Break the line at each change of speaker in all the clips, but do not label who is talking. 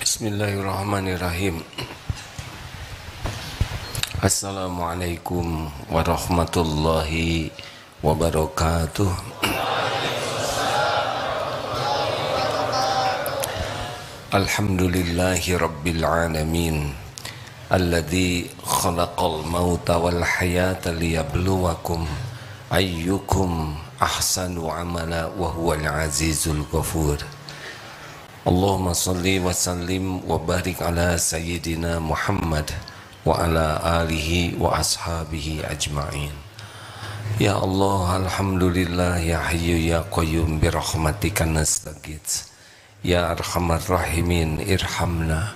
Bismillahirrahmanirrahim. Assalamualaikum warahmatullahi wabarakatuh. Alhamdulillahi rabbil alamin, alladzi khalaqal mauta wal hayata liyabluwakum ayyukum ahsanu amala wa huwal azizul ghafur. Allahumma salli wa sallim wa barik ala sayyidina Muhammad wa ala alihi wa ashabihi ajma'in. Ya Allah, alhamdulillah, ya hayyu ya qayyum bi rahmatika nastaghits. Ya arhamar rahimin irhamna.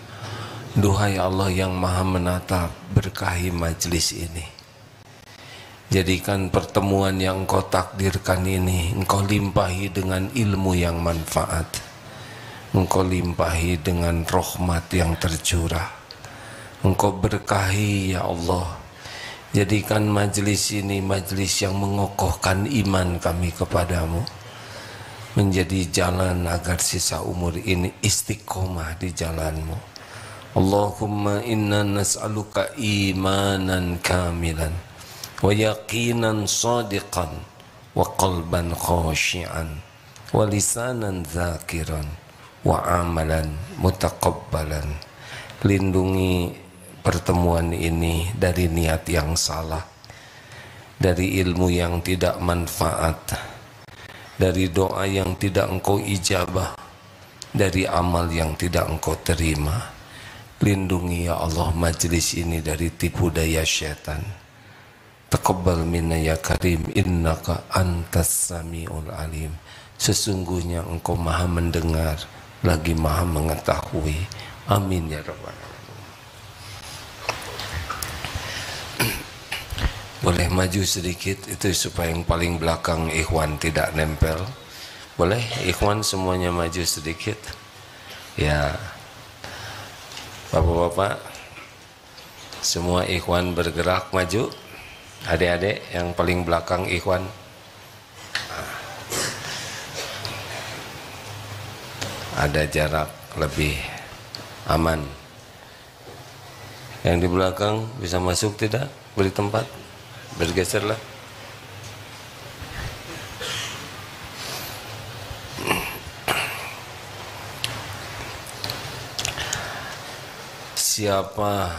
Duhai Allah yang maha menatap, berkahi majlis ini. Jadikan pertemuan yang engkau takdirkan ini engkau limpahi dengan ilmu yang manfaat. Engkau limpahi dengan rahmat yang tercurah. Engkau berkahi ya Allah. Jadikan majlis ini majlis yang mengokohkan iman kami kepadamu, menjadi jalan agar sisa umur ini istiqomah di jalanmu. Allahumma inna nas'aluka imanan kamilan wa yaqinan sadiqan wa qalban khashi'an wa lisanan zakiran wa amalan mutaqabbalan. Lindungi pertemuan ini dari niat yang salah, dari ilmu yang tidak manfaat, dari doa yang tidak engkau ijabah, dari amal yang tidak engkau terima. Lindungi ya Allah majlis ini dari tipu daya syaitan. Taqabbal minna ya karim, innaka antas samiul alim. Sesungguhnya engkau maha mendengar lagi maha mengetahui. Amin ya rabbal alamin. Boleh maju sedikit itu supaya yang paling belakang ikhwan tidak nempel. Boleh ikhwan semuanya maju sedikit. Ya, bapak-bapak semua ikhwan bergerak maju. Adik-adik yang paling belakang ikhwan, ada jarak lebih aman. Yang di belakang bisa masuk tidak? Beri tempat, bergeserlah. Siapa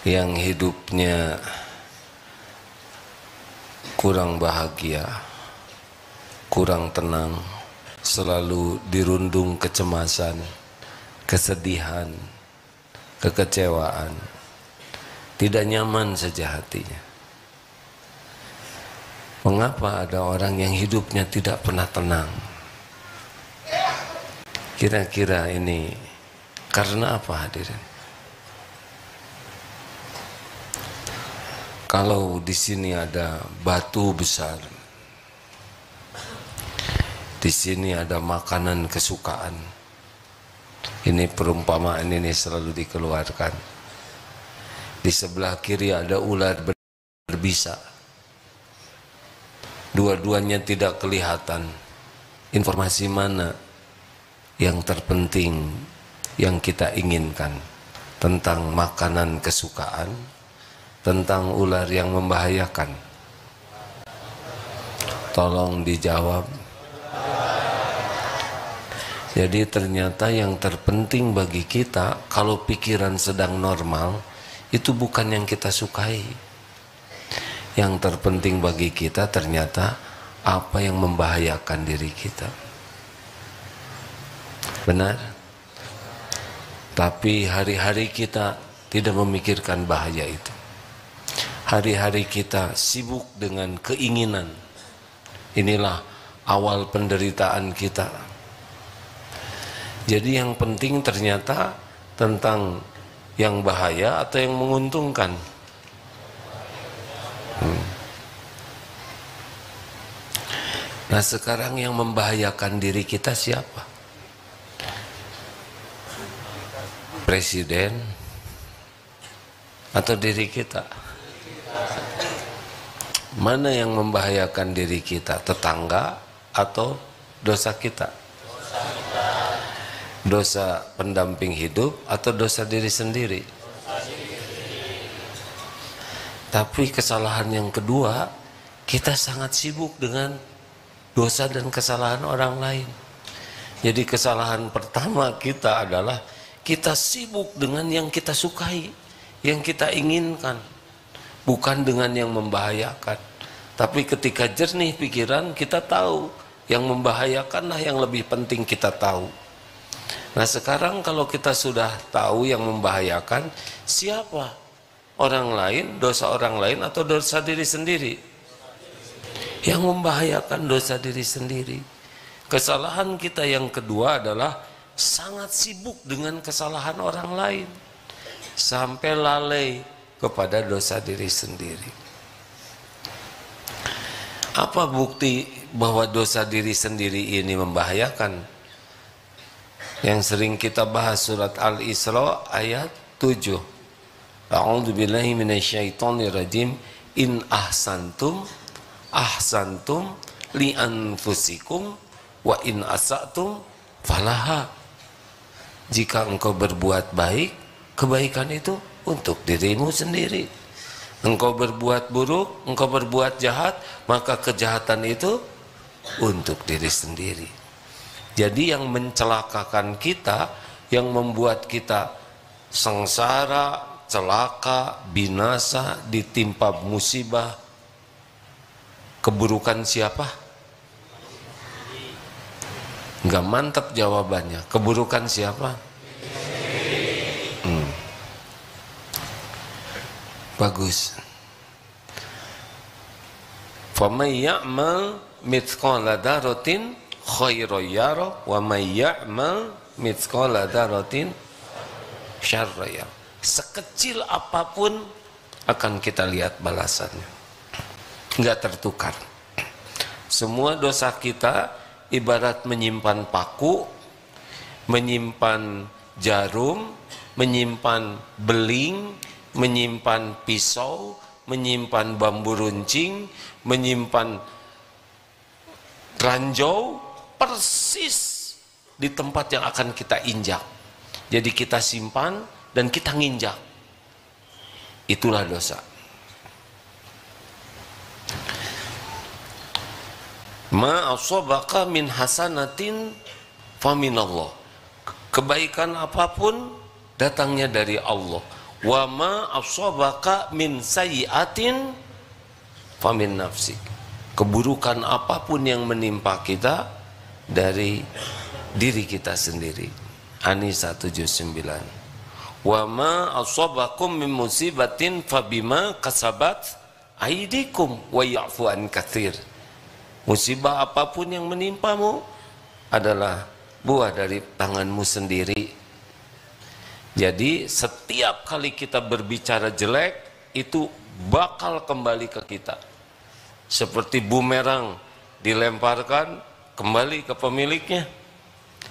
yang hidupnya kurang bahagia, kurang tenang, selalu dirundung kecemasan, kesedihan, kekecewaan, tidak nyaman saja hatinya. Mengapa ada orang yang hidupnya tidak pernah tenang? Kira-kira ini karena apa hadirin? Kalau di sini ada batu besar, di sini ada makanan kesukaan. Ini perumpamaan ini selalu dikeluarkan. Di sebelah kiri ada ular berbisa. Dua-duanya tidak kelihatan. Informasi mana yang terpenting yang kita inginkan? Tentang makanan kesukaan, tentang ular yang membahayakan? Tolong dijawab. Jadi ternyata yang terpenting bagi kita kalau pikiran sedang normal itu bukan yang kita sukai. Yang terpenting bagi kita ternyata apa yang membahayakan diri kita. Benar? Tapi hari-hari kita tidak memikirkan bahaya itu. Hari-hari kita sibuk dengan keinginan. Inilah awal penderitaan kita. Jadi yang penting ternyata tentang yang bahaya atau yang menguntungkan. Nah sekarang yang membahayakan diri kita siapa? Presiden atau diri kita? Mana yang membahayakan diri kita? Tetangga atau dosa kita? Dosa pendamping hidup atau dosa diri sendiri? Tapi kesalahan yang kedua, kita sangat sibuk dengan dosa dan kesalahan orang lain. Jadi kesalahan pertama kita adalah kita sibuk dengan yang kita sukai, yang kita inginkan, bukan dengan yang membahayakan. Tapi ketika jernih pikiran, kita tahu yang membahayakanlah yang lebih penting kita tahu. Nah sekarang kalau kita sudah tahu yang membahayakan, siapa? Orang lain, dosa orang lain atau dosa diri sendiri? Yang membahayakan dosa diri sendiri. Kesalahan kita yang kedua adalah sangat sibuk dengan kesalahan orang lain, sampai lalai kepada dosa diri sendiri. Apa bukti bahwa dosa diri sendiri ini membahayakan? Yang sering kita bahas surat Al-Isra ayat 7. A'udzubillahi minasyaitonirrajim. In ahsantum li anfusikum wa in asa'tum falaha. Jika engkau berbuat baik, kebaikan itu untuk dirimu sendiri. Engkau berbuat buruk, engkau berbuat jahat, maka kejahatan itu untuk diri sendiri. Jadi yang mencelakakan kita, yang membuat kita sengsara, celaka, binasa, ditimpa musibah, keburukan siapa? Enggak mantap jawabannya. Keburukan siapa? Bagus. Faman ya'mal mithqala dzarratin khairan yara wa may ya'mal mithqala dzarratin syarran yara. Sekecil apapun akan kita lihat balasannya. Enggak tertukar. Semua dosa kita ibarat menyimpan paku, menyimpan jarum, menyimpan beling, menyimpan pisau, menyimpan bambu runcing, menyimpan ranjau, persis di tempat yang akan kita injak. Jadi kita simpan dan kita nginjak. Itulah dosa. Ma asabaka min hasanatin faminallah. Kebaikan apapun datangnya dari Allah. Wa ma asabaka min sayyi'atin famin nafsik. Keburukan apapun yang menimpa kita dari diri kita sendiri. An-Nisa 79. Wa ma asabakum min musibatin fabima kasabat aidikum wa ya'fu an katsir. Musibah apapun yang menimpamu adalah buah dari tanganmu sendiri. Jadi setiap kali kita berbicara jelek, itu bakal kembali ke kita. Seperti bumerang dilemparkan kembali ke pemiliknya.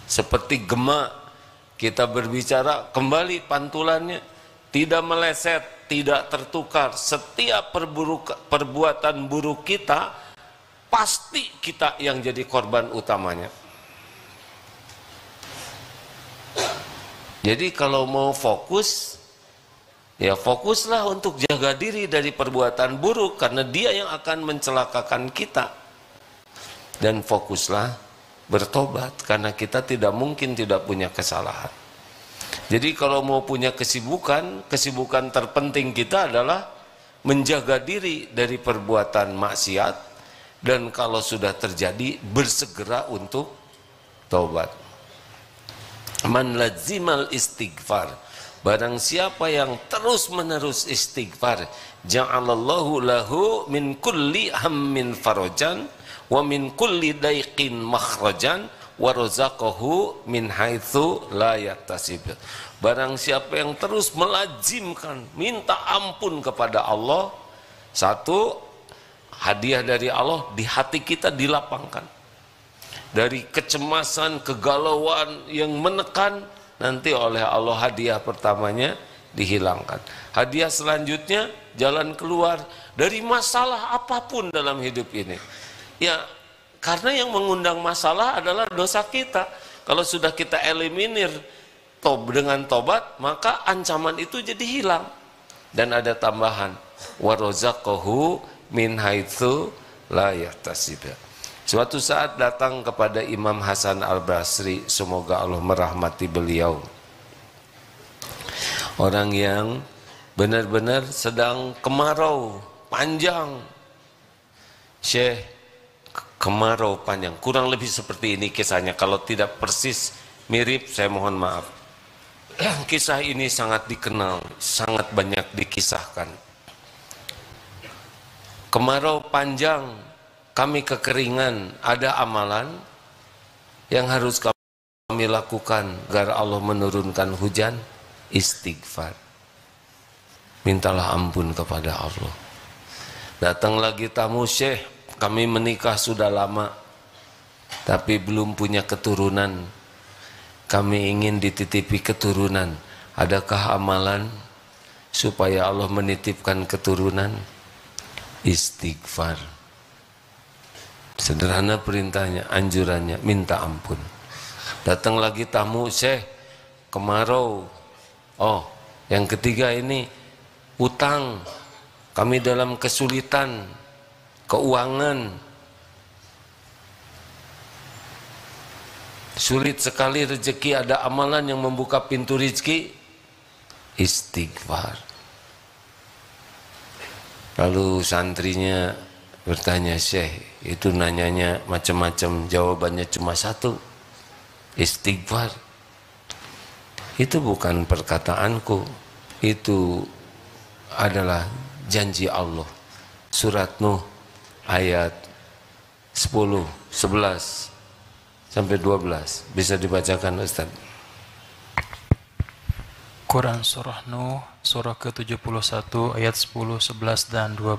Seperti gema, kita berbicara kembali pantulannya, tidak meleset, tidak tertukar. Setiap perbuatan buruk kita, pasti kita yang jadi korban utamanya. Jadi kalau mau fokus, ya fokuslah untuk jaga diri dari perbuatan buruk, karena dia yang akan mencelakakan kita. Dan fokuslah bertobat, karena kita tidak mungkin tidak punya kesalahan. Jadi kalau mau punya kesibukan, kesibukan terpenting kita adalah menjaga diri dari perbuatan maksiat, dan kalau sudah terjadi bersegera untuk taubat. Man lazimal istighfar, barang siapa yang terus menerus istighfar, ja'alallahu lahu min kulli hammin farajan wa min kulli daiqin makhrajan wa razaqahu min haitsu la yahtasib. Barang siapa yang terus melazimkan minta ampun kepada Allah, satu, hadiah dari Allah di hati kita dilapangkan. Dari kecemasan, kegalauan yang menekan, nanti oleh Allah hadiah pertamanya dihilangkan. Hadiah selanjutnya jalan keluar dari masalah apapun dalam hidup ini. Ya, karena yang mengundang masalah adalah dosa kita. Kalau sudah kita eliminir dengan tobat, maka ancaman itu jadi hilang. Dan ada tambahan, warazaqahu min haitsu la yahtasib. Suatu saat datang kepada Imam Hasan Al-Basri, semoga Allah merahmati beliau, orang yang benar-benar sedang kemarau panjang. Syekh, kemarau panjang, kurang lebih seperti ini kisahnya. Kalau tidak persis mirip, saya mohon maaf. Kisah ini sangat dikenal, sangat banyak dikisahkan. Kemarau panjang, kami kekeringan, ada amalan yang harus kami lakukan agar Allah menurunkan hujan. Istighfar, mintalah ampun kepada Allah. Datang lagi tamu, Syekh, kami menikah sudah lama tapi belum punya keturunan, kami ingin dititipi keturunan, adakah amalan supaya Allah menitipkan keturunan? Istighfar. Sederhana perintahnya, anjurannya, minta ampun. Datang lagi tamu, Syekh, kemarau. Oh, yang ketiga ini utang, kami dalam kesulitan keuangan, sulit sekali rezeki, ada amalan yang membuka pintu rezeki. Istighfar. Lalu santrinya bertanya, Syekh, itu nanyanya macam-macam, jawabannya cuma satu, istighfar. Itu bukan perkataanku, itu adalah janji Allah. Surat Nuh ayat 10, 11 sampai 12. Bisa dibacakan, Ustaz?
Quran surah Nuh surah ke-71 ayat 10, 11 dan 12.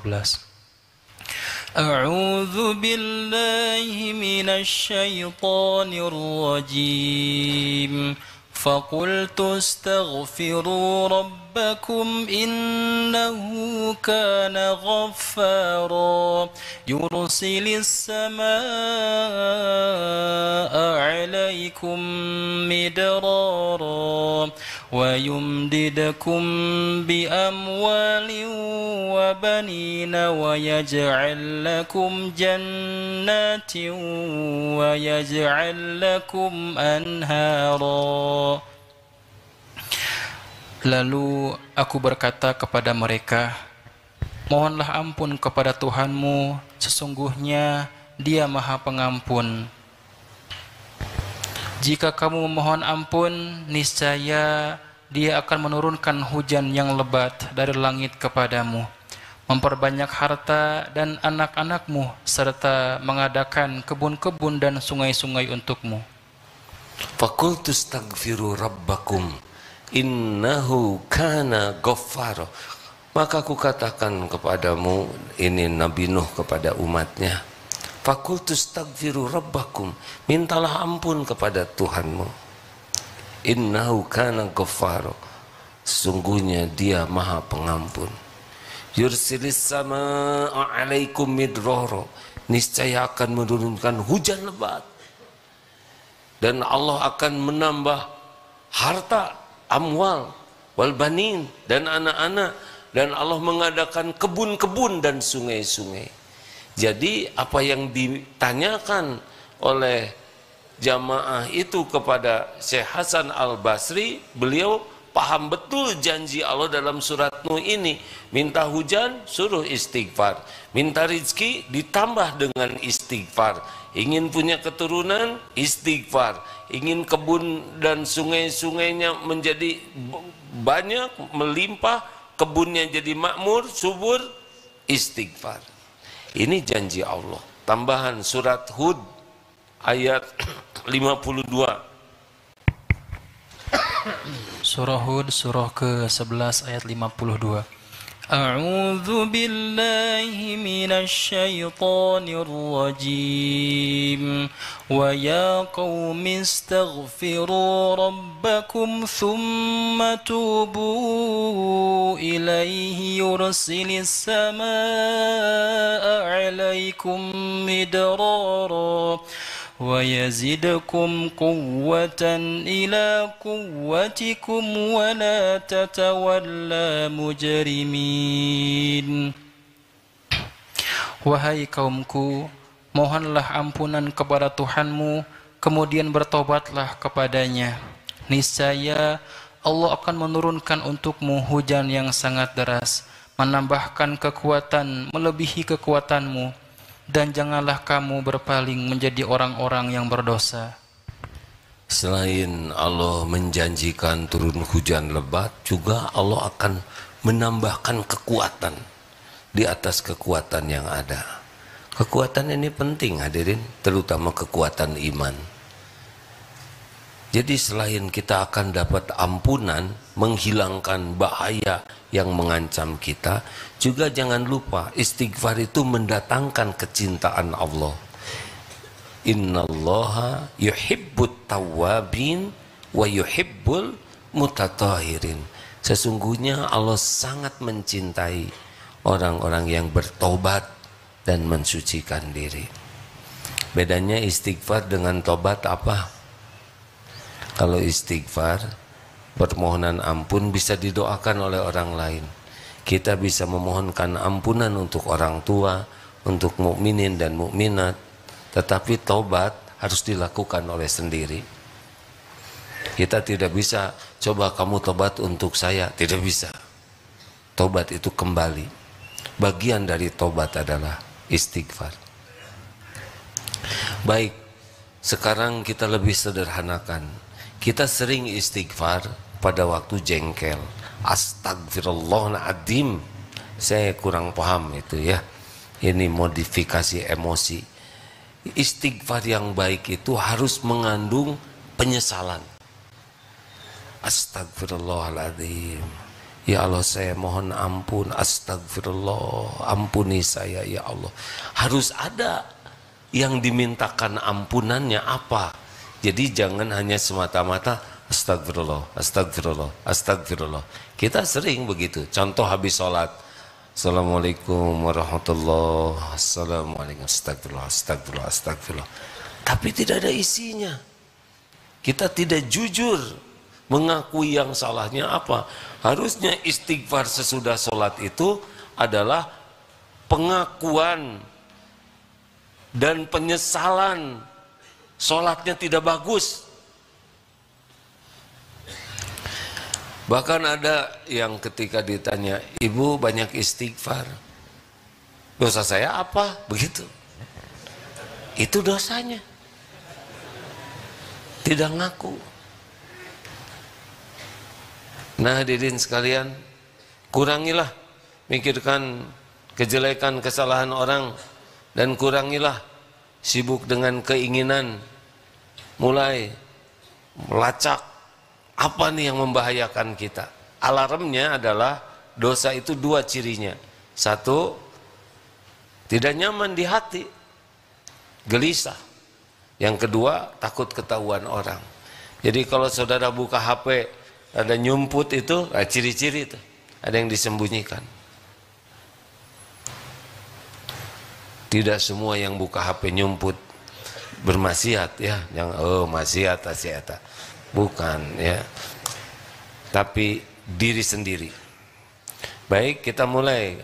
A'udzu billahi minasy syaithanir rajim. فقلت استغفروا ربكم إنه كان غفارا يرسل السماء عليكم مدرارا ويمددكم بأموال وبنين ويجعل لكم جنات ويجعل لكم أنهارا. Lalu aku berkata kepada mereka, mohonlah ampun kepada Tuhanmu, sesungguhnya Dia Maha Pengampun. Jika kamu memohon ampun, niscaya Dia akan menurunkan hujan yang lebat dari langit kepadamu, memperbanyak harta dan anak-anakmu, serta mengadakan kebun-kebun dan sungai-sungai untukmu.
Faqultu astaghfiru rabbakum innahu kana ghaffara. Maka aku katakan kepadamu, ini Nabi Nuh kepada umatnya, faqultu astaghfiru rabbakum, mintalah ampun kepada Tuhanmu, innahu kana ghaffara, sesungguhnya Dia Maha Pengampun. Yursilis samaa'a 'alaikum midrara, niscaya akan menurunkan hujan lebat, dan Allah akan menambah harta, amwal wal banin, dan anak-anak, dan Allah mengadakan kebun-kebun dan sungai-sungai. Jadi apa yang ditanyakan oleh jamaah itu kepada Syekh Hasan Al-Basri, beliau paham betul janji Allah dalam surat Nuh ini. Minta hujan, suruh istighfar. Minta rizki, ditambah dengan istighfar. Ingin punya keturunan, istighfar. Ingin kebun dan sungai-sungainya menjadi banyak, melimpah, kebunnya jadi makmur, subur, istighfar. Ini janji Allah. Tambahan surat Hud ayat 52.
Surah Hud surah ke-11 ayat 52. A'udzu billahi minasy syaithanir rajim. Wa ya qaumi istaghfiru rabbakum thumma tubu ilaihi yursilis samaa'a 'alaikum midrara ويزدكم قوة إلى قوتكم ولا تتولى مجرمين. Wahai kaumku, mohonlah ampunan kepada Tuhanmu, kemudian bertobatlah kepadanya. Niscaya Allah akan menurunkan untukmu hujan yang sangat deras, menambahkan kekuatan melebihi kekuatanmu, dan janganlah kamu berpaling menjadi orang-orang yang berdosa.
Selain Allah menjanjikan turun hujan lebat, juga Allah akan menambahkan kekuatan di atas kekuatan yang ada. Kekuatan ini penting hadirin, terutama kekuatan iman. Jadi selain kita akan dapat ampunan, menghilangkan bahaya yang mengancam kita, juga jangan lupa istighfar itu mendatangkan kecintaan Allah. Innallaha yuhibbut tawwabin wa yuhibbul mutatahhirin. Sesungguhnya Allah sangat mencintai orang-orang yang bertobat dan mensucikan diri. Bedanya istighfar dengan tobat apa? Kalau istighfar, permohonan ampun bisa didoakan oleh orang lain. Kita bisa memohonkan ampunan untuk orang tua, untuk mukminin dan mukminat, tetapi tobat harus dilakukan oleh sendiri. Kita tidak bisa, coba kamu tobat untuk saya, tidak bisa. Tobat itu kembali. Bagian dari tobat adalah istighfar. Baik, sekarang kita lebih sederhanakan. Kita sering istighfar pada waktu jengkel. Astagfirullahaladzim. Saya kurang paham itu ya. Ini modifikasi emosi. Istighfar yang baik itu harus mengandung penyesalan. Astagfirullahaladzim. Ya Allah, saya mohon ampun, astagfirullah, ampuni saya ya Allah. Harus ada yang dimintakan ampunannya apa. Jadi jangan hanya semata-mata astagfirullah, astagfirullah, astagfirullah. Kita sering begitu. Contoh habis sholat, assalamualaikum warahmatullahi wabarakatuh, assalamualaikum, astagfirullah, astagfirullah, astagfirullah. Tapi tidak ada isinya. Kita tidak jujur mengakui yang salahnya apa. Harusnya istighfar sesudah sholat itu adalah pengakuan dan penyesalan sholatnya tidak bagus. Bahkan ada yang ketika ditanya, ibu banyak istighfar, dosa saya apa? Begitu. Itu dosanya. Tidak ngaku. Nah hadirin sekalian, kurangilah mikirkan kejelekan kesalahan orang, dan kurangilah sibuk dengan keinginan mulai melacak apa nih yang membahayakan kita. Alarmnya adalah dosa itu dua cirinya. Satu, tidak nyaman di hati, gelisah. Yang kedua, takut ketahuan orang. Jadi kalau saudara buka HP ada nyumput itu, ciri-ciri itu ada yang disembunyikan. Tidak semua yang buka HP nyumput bermaksiat ya, yang maksiat asyata. Bukan ya. Tapi diri sendiri. Baik, kita mulai.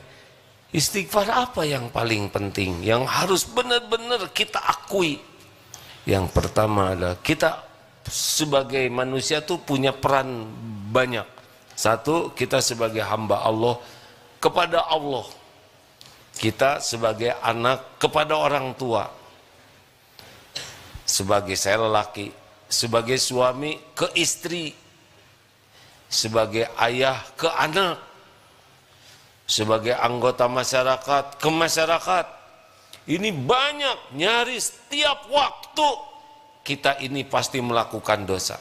Istighfar apa yang paling penting, yang harus benar-benar kita akui? Yang pertama adalah kita sebagai manusia tuh punya peran banyak. Satu, kita sebagai hamba Allah kepada Allah. Kita sebagai anak kepada orang tua. Sebagai saya lelaki, sebagai suami ke istri, sebagai ayah ke anak, sebagai anggota masyarakat ke masyarakat. Ini banyak, nyaris tiap waktu kita ini pasti melakukan dosa.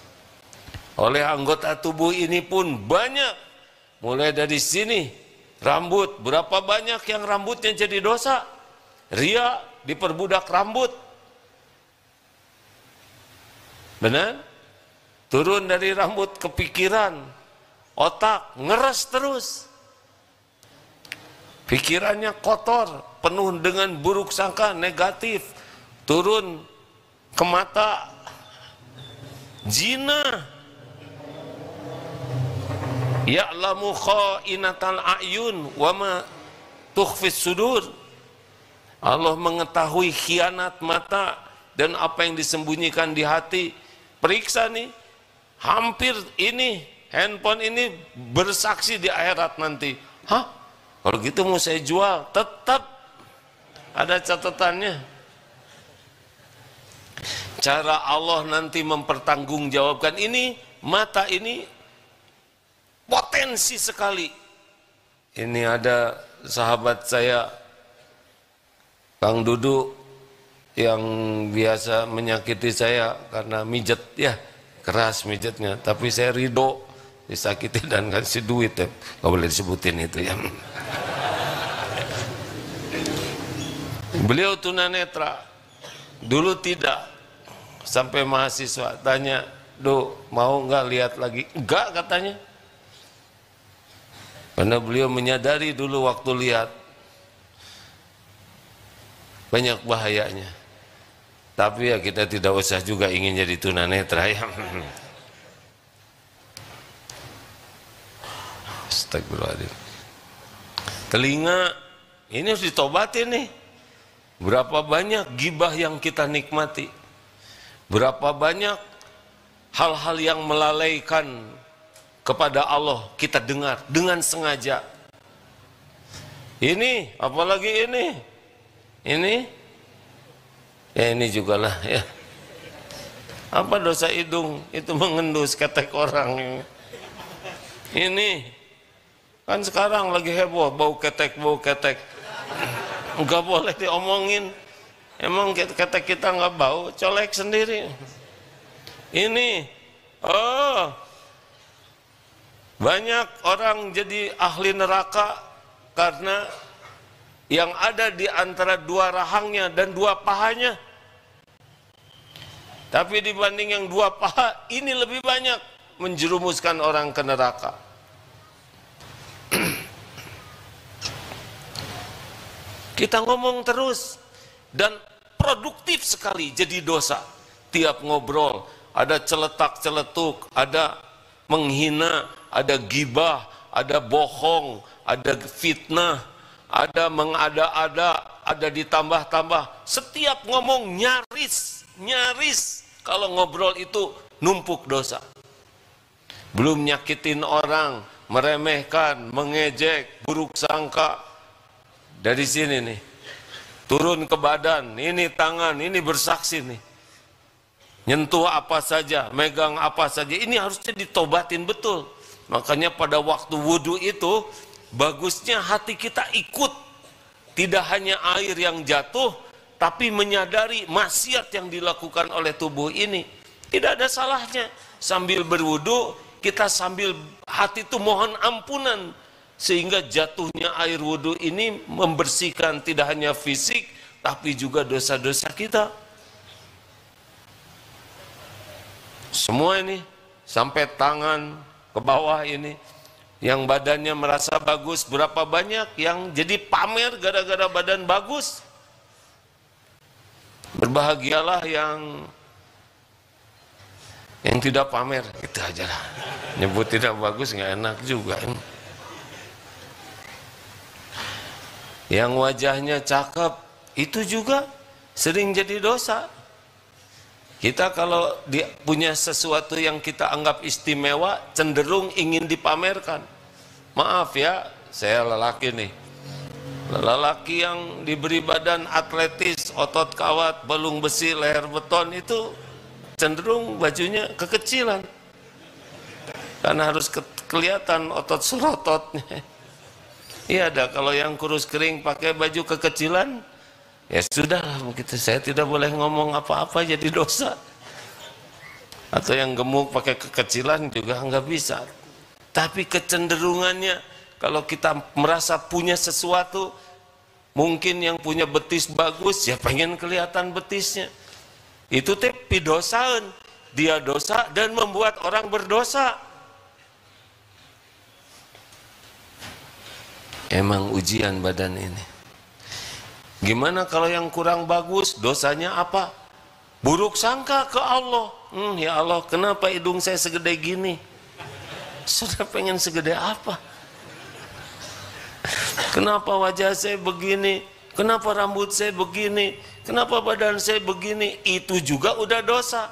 Oleh anggota tubuh ini pun banyak. Mulai dari sini, rambut, berapa banyak yang rambutnya jadi dosa. Ria, diperbudak rambut. Benar? Turun dari rambut ke pikiran, otak, ngeres terus. Pikirannya kotor, penuh dengan buruk sangka, negatif. Turun ke mata, zina. Ya'lamu kha'inatal a'yun wa ma tukhfis sudur. Allah mengetahui khianat mata dan apa yang disembunyikan di hati. Periksa nih, hampir ini handphone ini bersaksi di akhirat nanti. Hah? Kalau gitu mau saya jual, tetap ada catatannya. Cara Allah nanti mempertanggungjawabkan ini, mata ini potensi sekali. Ini ada sahabat saya, Kang Dudu, yang biasa menyakiti saya karena mijet ya, keras mijetnya. Tapi saya ridho disakiti dan kasih duit ya. Gak boleh disebutin itu ya. Beliau tunanetra, dulu tidak. Sampai mahasiswa tanya, "Do, mau nggak lihat lagi?" Enggak katanya. Karena beliau menyadari dulu waktu lihat banyak bahayanya. Tapi ya kita tidak usah juga ingin jadi tunanetra ya. Astagfirullahaladzim. Telinga ini harus ditobatin nih. Berapa banyak gibah yang kita nikmati, berapa banyak hal-hal yang melalaikan kepada Allah kita dengar dengan sengaja. Ini apalagi ini ya, ini juga lah ya. Apa dosa hidung itu mengendus ketek orang. Ini kan sekarang lagi heboh bau ketek. Enggak boleh diomongin. Emang ketek kita nggak bau, colek sendiri. Ini, banyak orang jadi ahli neraka karena yang ada di antara dua rahangnya dan dua pahanya. Tapi dibanding yang dua paha, ini lebih banyak menjerumuskan orang ke neraka. Kita ngomong terus dan produktif sekali jadi dosa. Tiap ngobrol ada celetak-celetuk, ada menghina, ada gibah, ada bohong, ada fitnah, ada mengada-ada, ada ditambah-tambah. Setiap ngomong nyaris kalau ngobrol itu numpuk dosa. Belum nyakitin orang, meremehkan, mengejek, buruk sangka. Dari sini nih, turun ke badan, ini tangan, ini bersaksi nih. Nyentuh apa saja, megang apa saja, ini harusnya ditobatin betul. Makanya pada waktu wudhu itu, bagusnya hati kita ikut. Tidak hanya air yang jatuh, tapi menyadari maksiat yang dilakukan oleh tubuh ini. Tidak ada salahnya. Sambil berwudhu, kita sambil hati itu mohon ampunan. Sehingga jatuhnya air wudhu ini membersihkan tidak hanya fisik, tapi juga dosa-dosa kita. Semua ini, sampai tangan ke bawah ini, yang badannya merasa bagus, berapa banyak yang jadi pamer gara-gara badan bagus. Berbahagialah yang tidak pamer, gitu aja lah. Nyebut tidak bagus nggak enak juga. Yang wajahnya cakep itu juga sering jadi dosa. Kita kalau punya sesuatu yang kita anggap istimewa, cenderung ingin dipamerkan. Maaf ya, saya lelaki nih. Lelaki yang diberi badan atletis, otot kawat, balung besi, leher beton itu cenderung bajunya kekecilan. Karena harus kelihatan otot serototnya. Iya ada, kalau yang kurus kering pakai baju kekecilan, ya sudah begitu. Saya tidak boleh ngomong apa-apa jadi dosa. Atau yang gemuk pakai kekecilan juga nggak bisa. Tapi kecenderungannya, kalau kita merasa punya sesuatu, mungkin yang punya betis bagus, ya pengen kelihatan betisnya. Itu tapi dosaan. Dia dosa dan membuat orang berdosa. Emang ujian badan ini. Gimana kalau yang kurang bagus, dosanya apa? Buruk sangka ke Allah. Ya Allah, kenapa hidung saya segede gini? Sudah pengen segede apa? Kenapa wajah saya begini? Kenapa rambut saya begini? Kenapa badan saya begini? Itu juga udah dosa.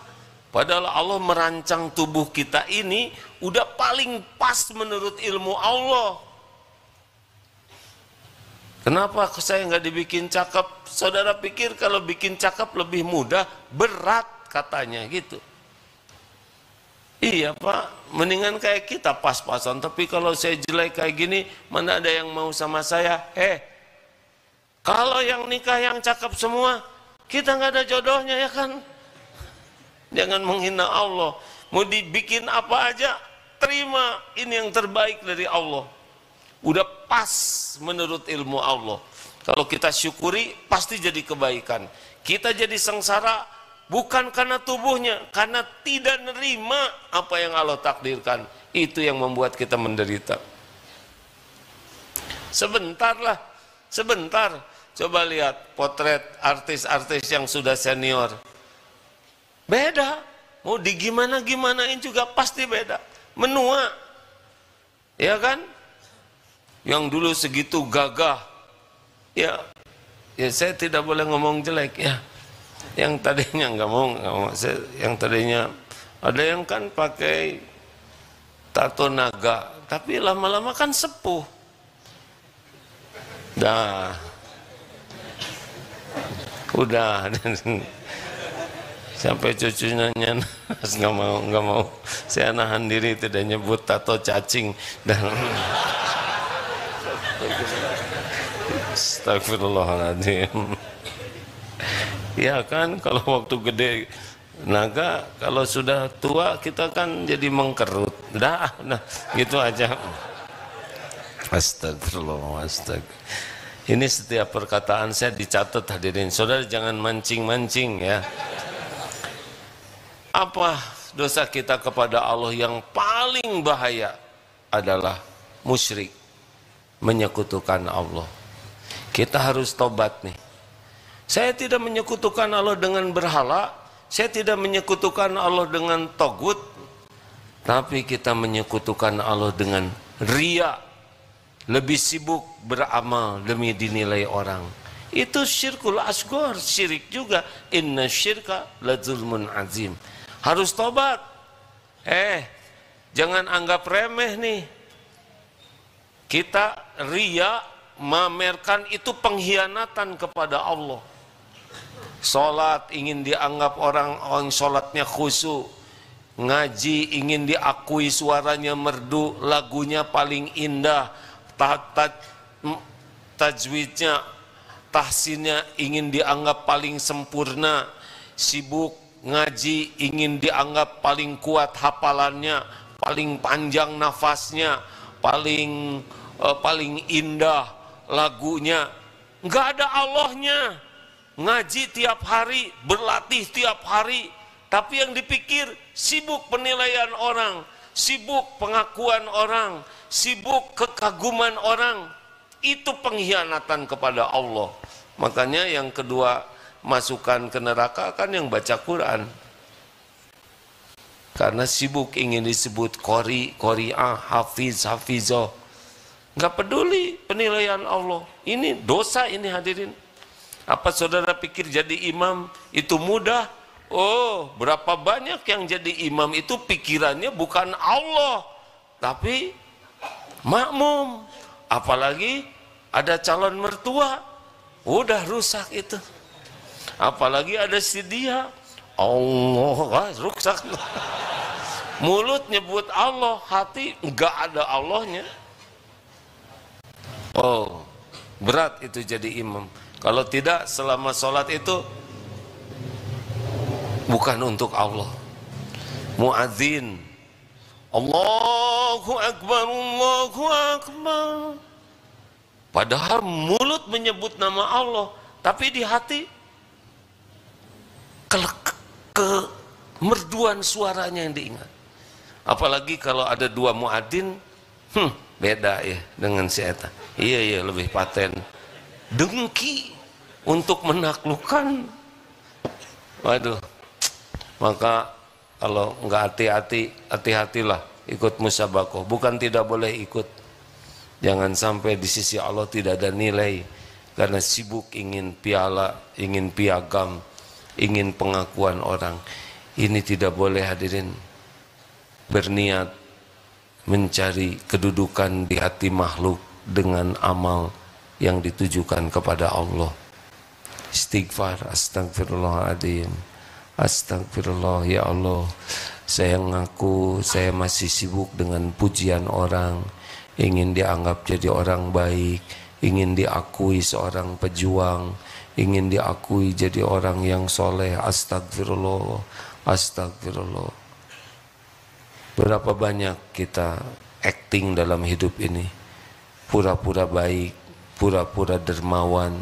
Padahal Allah merancang tubuh kita ini udah paling pas menurut ilmu Allah. Kenapa saya nggak dibikin cakep? Saudara pikir kalau bikin cakep lebih mudah? Berat katanya gitu. Iya Pak, mendingan kayak kita pas-pasan. Tapi kalau saya jelek kayak gini, mana ada yang mau sama saya? Kalau yang nikah yang cakep semua, kita nggak ada jodohnya ya kan? Jangan menghina Allah. Mau dibikin apa aja, terima. Ini yang terbaik dari Allah. Udah pas menurut ilmu Allah. Kalau kita syukuri, pasti jadi kebaikan. Kita jadi sengsara bukan karena tubuhnya, karena tidak nerima apa yang Allah takdirkan. Itu yang membuat kita menderita. Sebentar. Coba lihat potret artis-artis yang sudah senior. Beda. Mau digimana-gimanain juga pasti beda. Menua. Ya kan? Yang dulu segitu gagah. Ya saya tidak boleh ngomong jelek ya. Yang tadinya nggak mau. Yang tadinya ada yang kan pakai tato naga, tapi lama-lama kan sepuh. Udah sampai cucunya nggak mau. Saya nahan diri tidak nyebut tato cacing dan astagfirullahaladzim. Ya kan, kalau waktu gede naga, kalau sudah tua kita kan jadi mengkerut. Nah gitu aja. Astagfirullah. Ini setiap perkataan saya dicatat hadirin. Saudara jangan mancing-mancing ya. Apa dosa kita kepada Allah yang paling bahaya adalah musyrik, menyekutukan Allah. Kita harus tobat nih. Saya tidak menyekutukan Allah dengan berhala, saya tidak menyekutukan Allah dengan togut, tapi kita menyekutukan Allah dengan riya. Lebih sibuk beramal demi dinilai orang. Itu syirkul asghar, syirik juga. Inna syirka la zulmun azim. Harus tobat. Jangan anggap remeh nih. Kita riya, mamerkan itu pengkhianatan kepada Allah. Salat ingin dianggap orang salatnya khusyuk. Ngaji ingin diakui suaranya merdu, lagunya paling indah. Tajwidnya, tahsinnya ingin dianggap paling sempurna. Sibuk ngaji ingin dianggap paling kuat hafalannya, paling panjang nafasnya, paling indah lagunya. Nggak ada Allahnya. Ngaji tiap hari, berlatih tiap hari, tapi yang dipikir sibuk penilaian orang, sibuk pengakuan orang, sibuk kekaguman orang. Itu pengkhianatan kepada Allah. Makanya yang kedua masukkan ke neraka kan yang baca Quran. Karena sibuk ingin disebut qori, qori'ah, hafiz, hafizah. Nggak peduli penilaian Allah. Ini dosa ini hadirin. Apa saudara pikir jadi imam itu mudah? Oh, berapa banyak yang jadi imam itu pikirannya bukan Allah, tapi makmum. Apalagi ada calon mertua, udah rusak itu. Apalagi ada si dia, Allah, rusak. Mulut nyebut Allah, hati enggak ada Allahnya. Oh, berat itu jadi imam. Kalau tidak selama sholat itu bukan untuk Allah. Muadzin, Allahu Akbar, Allahu Akbar. Padahal mulut menyebut nama Allah, tapi di hati kemerduan suaranya yang diingat. Apalagi kalau ada dua muadzin, beda ya dengan si eta. Iya lebih paten. Dengki untuk menaklukkan. Waduh, Maka kalau nggak hati-hati, hati-hatilah ikut musabakoh. Bukan tidak boleh ikut, jangan sampai di sisi Allah tidak ada nilai karena sibuk ingin piala, ingin piagam, ingin pengakuan orang. Ini tidak boleh hadirin. Berniat mencari kedudukan di hati makhluk dengan amal yang ditujukan kepada Allah. Istighfar, astagfirullahaladzim, astagfirullah, ya Allah, saya ngaku saya masih sibuk dengan pujian orang, ingin dianggap jadi orang baik, ingin diakui seorang pejuang, ingin diakui jadi orang yang soleh. Astagfirullah, astagfirullah. Berapa banyak kita acting dalam hidup ini, pura-pura baik, pura-pura dermawan,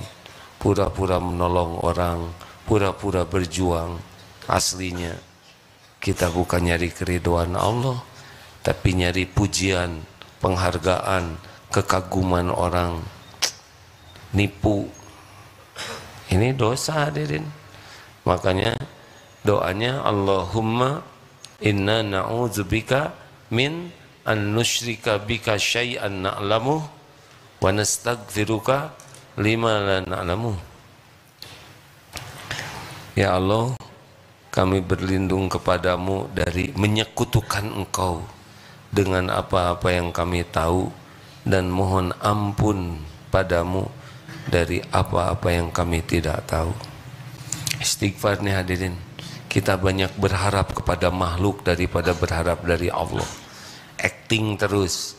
pura-pura menolong orang, pura-pura berjuang. Aslinya kita bukan nyari keriduan Allah, tapi nyari pujian, penghargaan, kekaguman orang. Nipu. Ini dosa hadirin. Makanya doanya Allahumma inna na'udzubika min an nusyrika bika syai'an na'lamu wa nastaghfiruka lima la na'lamu. Ya Allah, kami berlindung kepadamu dari menyekutukan Engkau dengan apa-apa yang kami tahu, dan mohon ampun padamu dari apa-apa yang kami tidak tahu. Istighfar nih hadirin. Kita banyak berharap kepada makhluk daripada berharap dari Allah. Acting terus.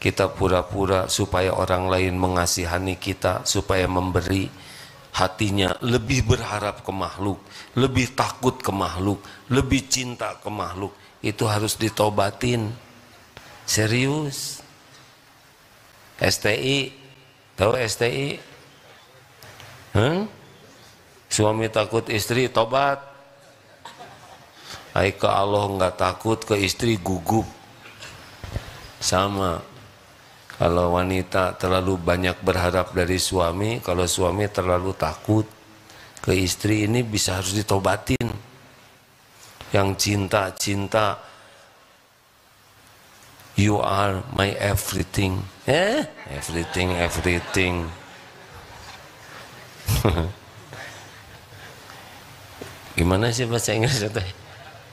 Kita pura-pura supaya orang lain mengasihani kita, supaya memberi. Hatinya lebih berharap ke makhluk, lebih takut ke makhluk, lebih cinta ke makhluk. Itu harus ditobatin. Serius. STI, tahu STI? Suami takut istri, tobat. Hai, ke Allah nggak takut, ke istri gugup. Sama. Kalau wanita terlalu banyak berharap dari suami, kalau suami terlalu takut ke istri, ini bisa harus ditobatin. Yang cinta, you are my everything. Everything. Gimana sih bahasa Inggris itu?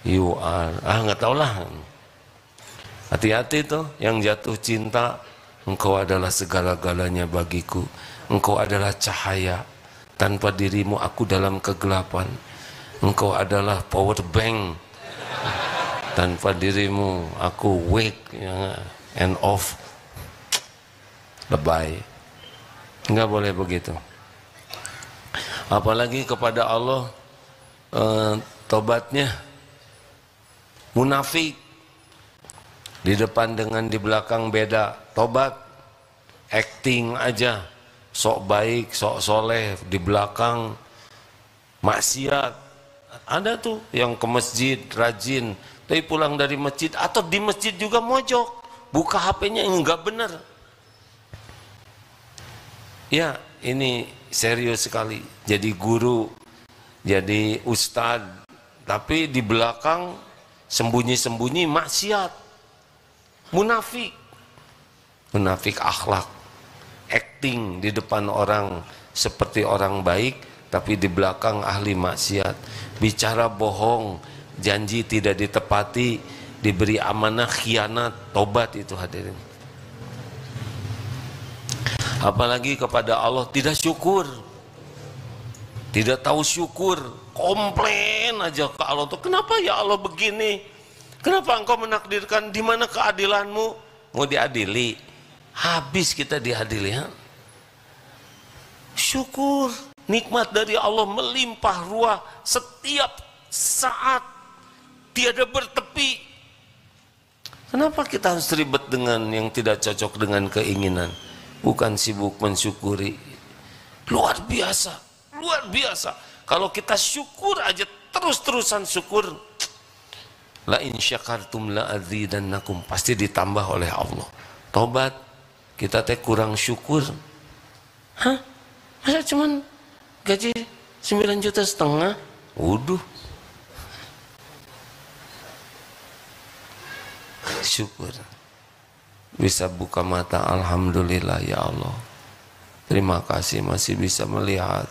You are, nggak tahu lah. Hati-hati tuh yang jatuh cinta. Engkau adalah segala-galanya bagiku. Engkau adalah cahaya. Tanpa dirimu aku dalam kegelapan. Engkau adalah power bank. Tanpa dirimu aku wake and off. Lebay. Enggak boleh begitu. Apalagi kepada Allah, tobatnya munafik. Di depan dengan di belakang beda. Tobat, acting aja, sok baik, sok soleh, di belakang maksiat. Ada tuh yang ke masjid rajin, tapi pulang dari masjid atau di masjid juga mojok, buka HP-nya enggak benar. Ya, ini serius sekali. Jadi guru, jadi ustadz, tapi di belakang sembunyi-sembunyi maksiat. Munafik akhlak, acting di depan orang seperti orang baik, tapi di belakang ahli maksiat, bicara bohong, janji tidak ditepati, diberi amanah khianat. Tobat itu hadirin. Apalagi kepada Allah tidak syukur, tidak tahu syukur, komplain aja ke Allah tuh, kenapa ya Allah begini? Kenapa engkau menakdirkan? Di mana keadilanmu? Mau diadili, habis kita diadili. Syukur, nikmat dari Allah melimpah ruah setiap saat, tiada bertepi. Kenapa kita harus ribet dengan yang tidak cocok dengan keinginan? Bukan sibuk mensyukuri. Luar biasa, luar biasa. Kalau kita syukur aja, terus-terusan syukur, la in syakartum la azidannakum, pasti ditambah oleh Allah. Tobat, kita teh kurang syukur. Masa cuman gaji 9,5 juta? Waduh. syukur. Bisa buka mata, alhamdulillah ya Allah. Terima kasih masih bisa melihat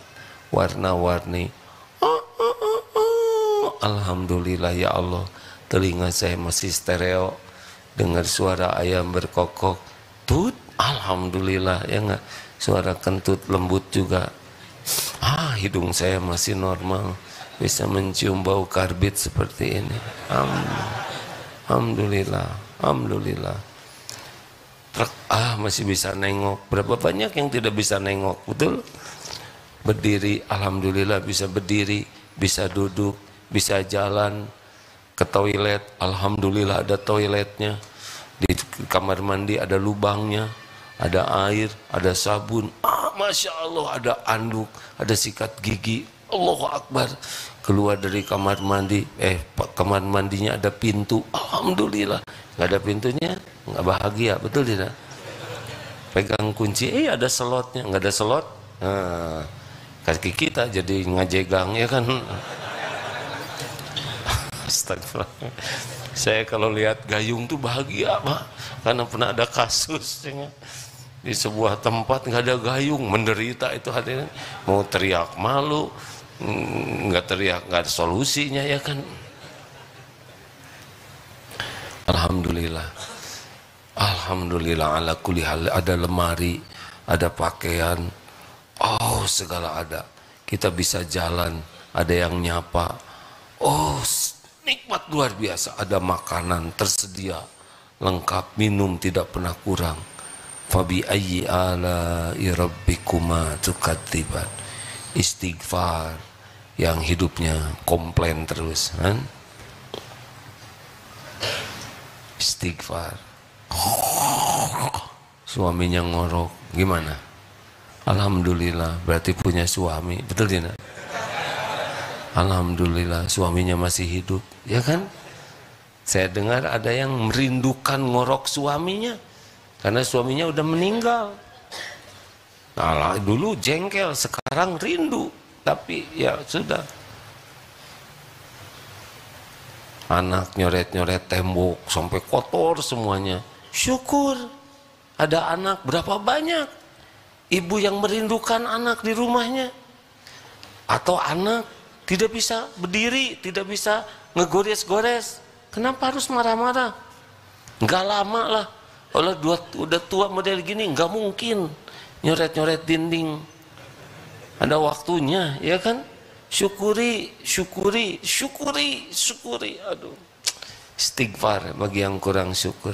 warna-warni. Alhamdulillah ya Allah. Telinga saya masih stereo, dengar suara ayam berkokok, tut, alhamdulillah ya enggak. Suara kentut lembut juga. Hidung saya masih normal, bisa mencium bau karbit seperti ini. Alhamdulillah, alhamdulillah. Masih bisa nengok. Berapa banyak yang tidak bisa nengok, betul? Berdiri, alhamdulillah bisa berdiri, bisa duduk, bisa jalan. Ke toilet, alhamdulillah ada toiletnya. Di kamar mandi ada lubangnya, ada air, ada sabun. Masya Allah, ada anduk, ada sikat gigi. Allahu Akbar. Keluar dari kamar mandi, kamar mandinya ada pintu. Alhamdulillah. Nggak ada pintunya, nggak bahagia, betul tidak? Pegang kunci, ada slotnya. Nggak ada slot, kaki kita jadi ngajegang, ya kan? Astagfirullah. Saya kalau lihat gayung tuh bahagia, Pak, karena pernah ada kasus di sebuah tempat nggak ada gayung, menderita itu hatinya. Mau teriak malu, nggak teriak, nggak ada solusinya, ya kan? Alhamdulillah, alhamdulillah ala kulli hal. Ada lemari, ada pakaian, segala ada. Kita bisa jalan, ada yang nyapa. Nikmat luar biasa. Ada makanan tersedia lengkap, minum tidak pernah kurang. Fabi ayyi ala'i rabbikuma tukadziban. Istighfar yang hidupnya komplain terus, kan? Istighfar. Suaminya ngorok, gimana? Alhamdulillah, berarti punya suami, betul tidak? Alhamdulillah, suaminya masih hidup, ya kan? Saya dengar ada yang merindukan ngorok suaminya karena suaminya udah meninggal. Nah, dulu jengkel, sekarang rindu, tapi ya sudah. Anak nyoret-nyoret tembok sampai kotor semuanya. Syukur ada anak. Berapa banyak ibu yang merindukan anak di rumahnya? Atau anak tidak bisa berdiri, tidak bisa ngegores-gores. Kenapa harus marah-marah? Nggak lama lah. Kalau udah tua model gini, nggak mungkin nyoret-nyoret dinding. Ada waktunya, ya kan? Syukuri, syukuri, syukuri, syukuri. Aduh, istighfar bagi yang kurang syukur.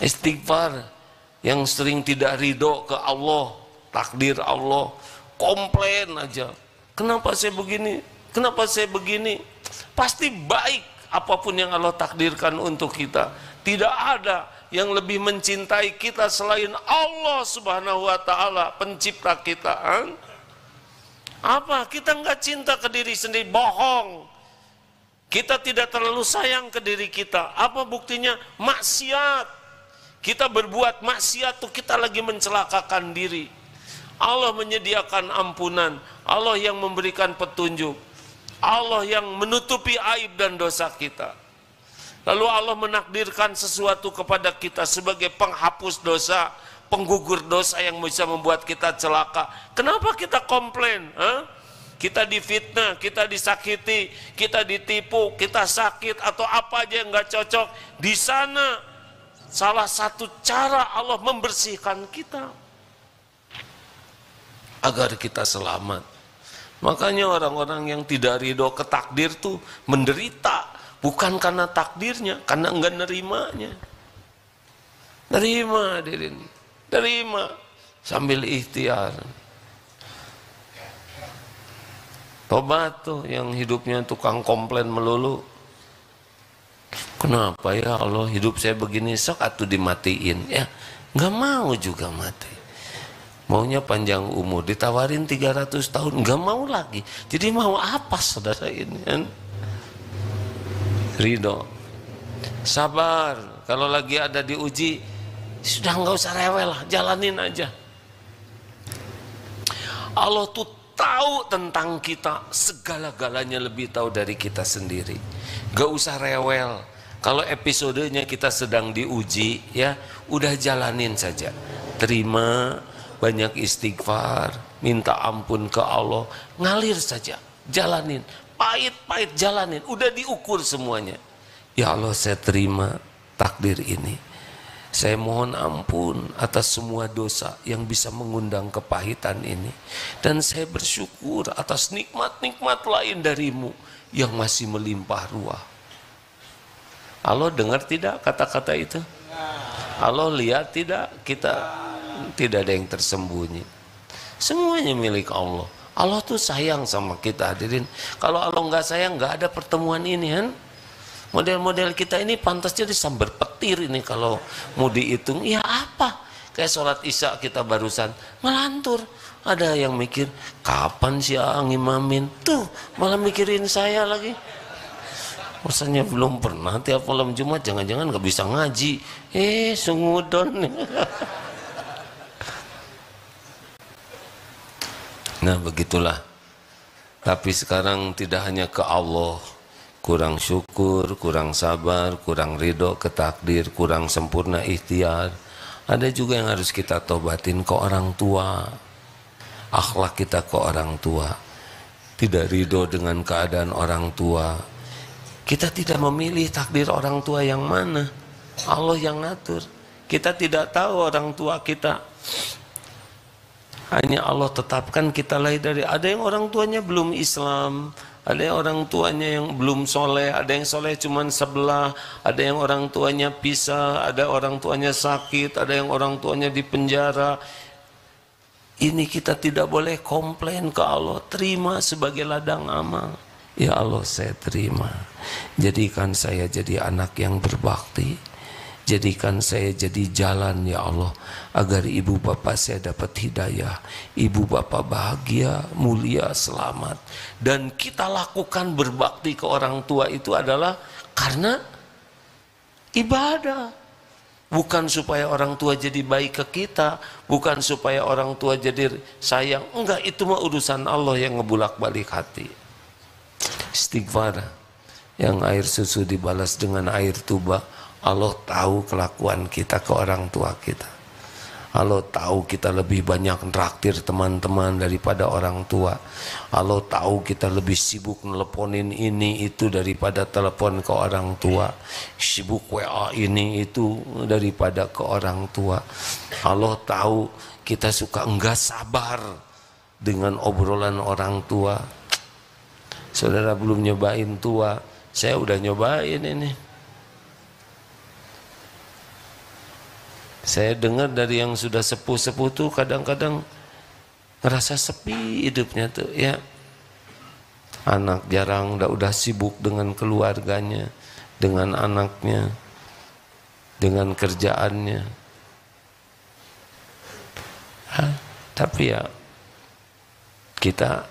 Istighfar yang sering tidak ridho ke Allah, takdir Allah, komplain aja. Kenapa saya begini? Kenapa saya begini? Pasti baik apapun yang Allah takdirkan untuk kita. Tidak ada yang lebih mencintai kita selain Allah Subhanahu wa Ta'ala, pencipta kita. Apa? Kita nggak cinta ke diri sendiri, bohong. Kita tidak terlalu sayang ke diri kita. Apa buktinya? Maksiat. Kita berbuat maksiat tuh kita lagi mencelakakan diri. Allah menyediakan ampunan, Allah yang memberikan petunjuk, Allah yang menutupi aib dan dosa kita. Lalu Allah menakdirkan sesuatu kepada kita sebagai penghapus dosa, penggugur dosa yang bisa membuat kita celaka. Kenapa kita komplain? Kita difitnah, kita disakiti, kita ditipu, kita sakit atau apa aja yang nggak cocok. Di sana salah satu cara Allah membersihkan kita agar kita selamat. Makanya orang-orang yang tidak ridho ke takdir tuh menderita, bukan karena takdirnya, karena enggak nerimanya. Nerima diri, terima sambil ikhtiar. Tobat tuh yang hidupnya tukang komplain melulu. Kenapa ya Allah hidup saya begini, sok atuh dimatiin ya? Nggak mau juga mati. Maunya panjang umur, ditawarin 300 tahun, nggak mau lagi. Jadi mau apa saudara ini kan? Ridho, sabar. Kalau lagi ada diuji, sudah nggak usah rewel lah, jalanin aja. Allah tuh tahu tentang kita, segala-galanya lebih tahu dari kita sendiri. Nggak usah rewel, Kalau episodenya kita sedang diuji, ya udah jalanin saja. Terima, banyak istighfar, minta ampun ke Allah, ngalir saja, jalanin. Pahit-pahit jalanin, udah diukur semuanya. Ya Allah, saya terima takdir ini. Saya mohon ampun atas semua dosa yang bisa mengundang kepahitan ini. Dan saya bersyukur atas nikmat-nikmat lain darimu yang masih melimpah ruah. Allah dengar tidak kata-kata itu? Allah lihat tidak? Kita tidak ada yang tersembunyi. Semuanya milik Allah. Allah tuh sayang sama kita, hadirin. Kalau Allah nggak sayang, nggak ada pertemuan ini, kan? Model-model kita ini pantas jadi sambar petir ini kalau mau dihitung. Ya apa? Kayak sholat isya kita barusan ngelantur. Ada yang mikir, kapan sih ngimamin? Tuh, malah mikirin saya lagi. Rasanya belum pernah tiap malam Jumat, jangan-jangan nggak bisa ngaji. Sungudon. Nah begitulah. Tapi sekarang tidak hanya ke Allah, kurang syukur, kurang sabar, kurang ridho ke takdir, kurang sempurna ikhtiar. Ada juga yang harus kita tobatin ke orang tua. Akhlak kita ke orang tua, tidak ridho dengan keadaan orang tua. Kita tidak memilih takdir orang tua yang mana, Allah yang ngatur. Kita tidak tahu orang tua kita, hanya Allah tetapkan kita lahir dari. Ada yang orang tuanya belum Islam, ada yang orang tuanya yang belum soleh, ada yang soleh cuman sebelah, ada yang orang tuanya pisah, ada orang tuanya sakit, ada yang orang tuanya di penjara. Ini kita tidak boleh komplain ke Allah, terima sebagai ladang amal. Ya Allah, saya terima. Jadikan saya jadi anak yang berbakti. Jadikan saya jadi jalan, ya Allah, agar ibu bapak saya dapat hidayah, ibu bapak bahagia, mulia, selamat. Dan kita lakukan berbakti ke orang tua itu adalah karena ibadah. Bukan supaya orang tua jadi baik ke kita, bukan supaya orang tua jadi sayang. Enggak, itu mah urusan Allah yang ngebulak-balik hati. Istighfar, yang air susu dibalas dengan air tuba. Allah tahu kelakuan kita ke orang tua kita. Allah tahu kita lebih banyak nraktir teman-teman daripada orang tua. Allah tahu kita lebih sibuk nelponin ini itu daripada telepon ke orang tua. Sibuk WA ini itu daripada ke orang tua. Allah tahu kita suka enggak sabar dengan obrolan orang tua. Saudara belum nyobain tua, saya udah nyobain ini. Saya dengar dari yang sudah sepuh-sepuh tuh kadang-kadang ngerasa sepi hidupnya tuh, ya. Anak jarang, udah sibuk dengan keluarganya, dengan anaknya, dengan kerjaannya. Tapi ya kita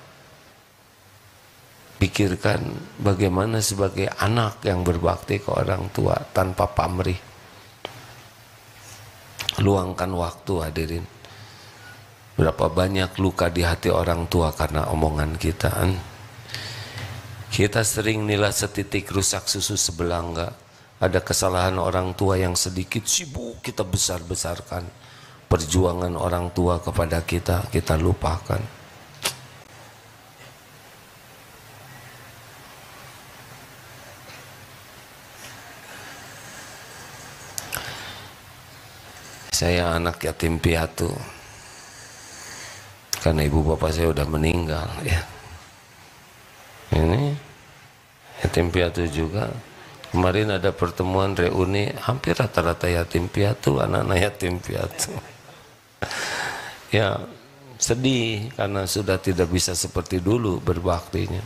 pikirkan bagaimana sebagai anak yang berbakti ke orang tua tanpa pamrih. Luangkan waktu, hadirin. Berapa banyak luka di hati orang tua karena omongan kita. Kita sering nilai setitik rusak susu sebelanga. Ada kesalahan orang tua yang sedikit sibuk kita besar-besarkan. Perjuangan orang tua kepada kita lupakan. Saya anak yatim piatu karena ibu bapak saya udah meninggal, ya. Ini yatim piatu juga. Kemarin ada pertemuan reuni, hampir rata-rata yatim piatu, anak-anak yatim piatu. Ya sedih karena sudah tidak bisa seperti dulu berbaktinya.